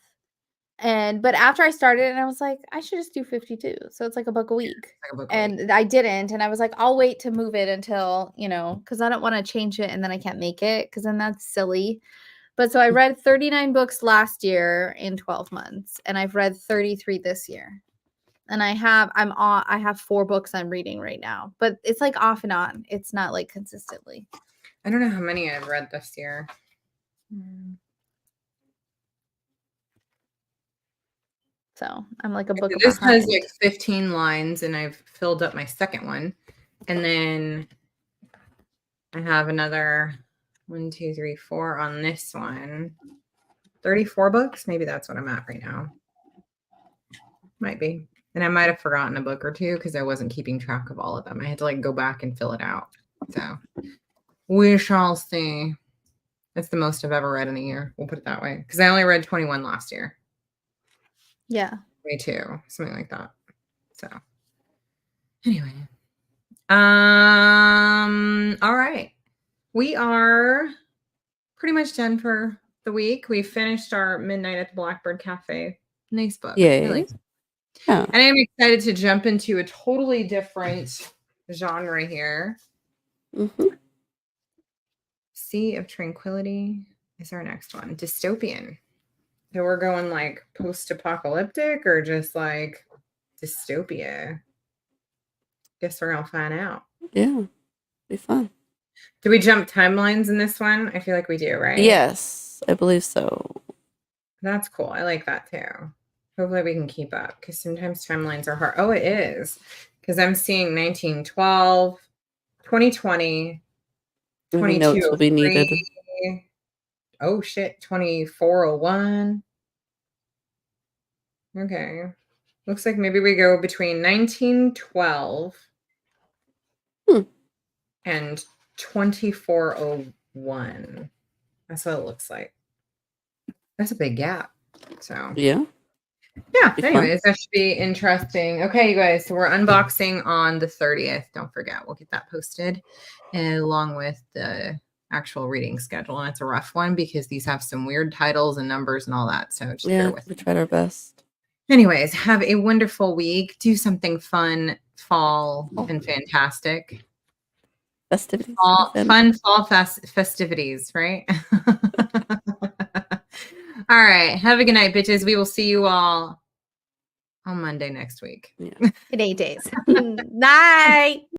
But after I started and I was like, I should just do 52. So it's like a book a week. Like a book a week. And I didn't. And I was like, I'll wait to move it until, because I don't want to change it and then I can't make it because then that's silly. But so I read 39 books last year in 12 months and I've read 33 this year. And I have 4 books I'm reading right now, but it's like off and on. It's not like consistently. I don't know how many I've read this year. So I'm like a book This behind. has like 15 lines and I've filled up my second one. And then I have another 1, 2, 3, 4 on this one. 34 books. Maybe that's what I'm at right now. Might be. And I might have forgotten a book or two because I wasn't keeping track of all of them. I had to like go back and fill it out. So we shall see. That's the most I've ever read in a year. We'll put it that way. Because I only read 21 last year. Yeah. 22, something like that. So anyway. All right. We are pretty much done for the week. We finished our Midnight at the Blackbird Cafe. Nice book. Yay. Yeah. And I'm excited to jump into a totally different genre here. Sea of Tranquility is our next one. Dystopian. So we're going like post-apocalyptic or just like dystopia? Guess we're gonna find out. Yeah. Be fun. Do we jump timelines in this one? I feel like we do, right? Yes, I believe so. That's cool. I like that too. Hopefully we can keep up because sometimes timelines are hard. Oh, it is. Because I'm seeing 1912, 2020, Maybe notes will be needed. Oh shit, 2401. Okay. Looks like maybe we go between 1912 and 2401. That's what it looks like. That's a big gap. So yeah. Yeah. Be fun. Anyways, that should be interesting. Okay, you guys. So we're unboxing on the 30th. Don't forget, we'll get that posted along with the actual reading schedule. And it's a rough one because these have some weird titles and numbers and all that. So just bear with We me. tried our best. Anyways, have a wonderful week. Do something fun, fall, and fantastic. Festivities. Fun fall festivities, right? All right. Have a good night, bitches. We will see you all on Monday next week. In 8 days. Night.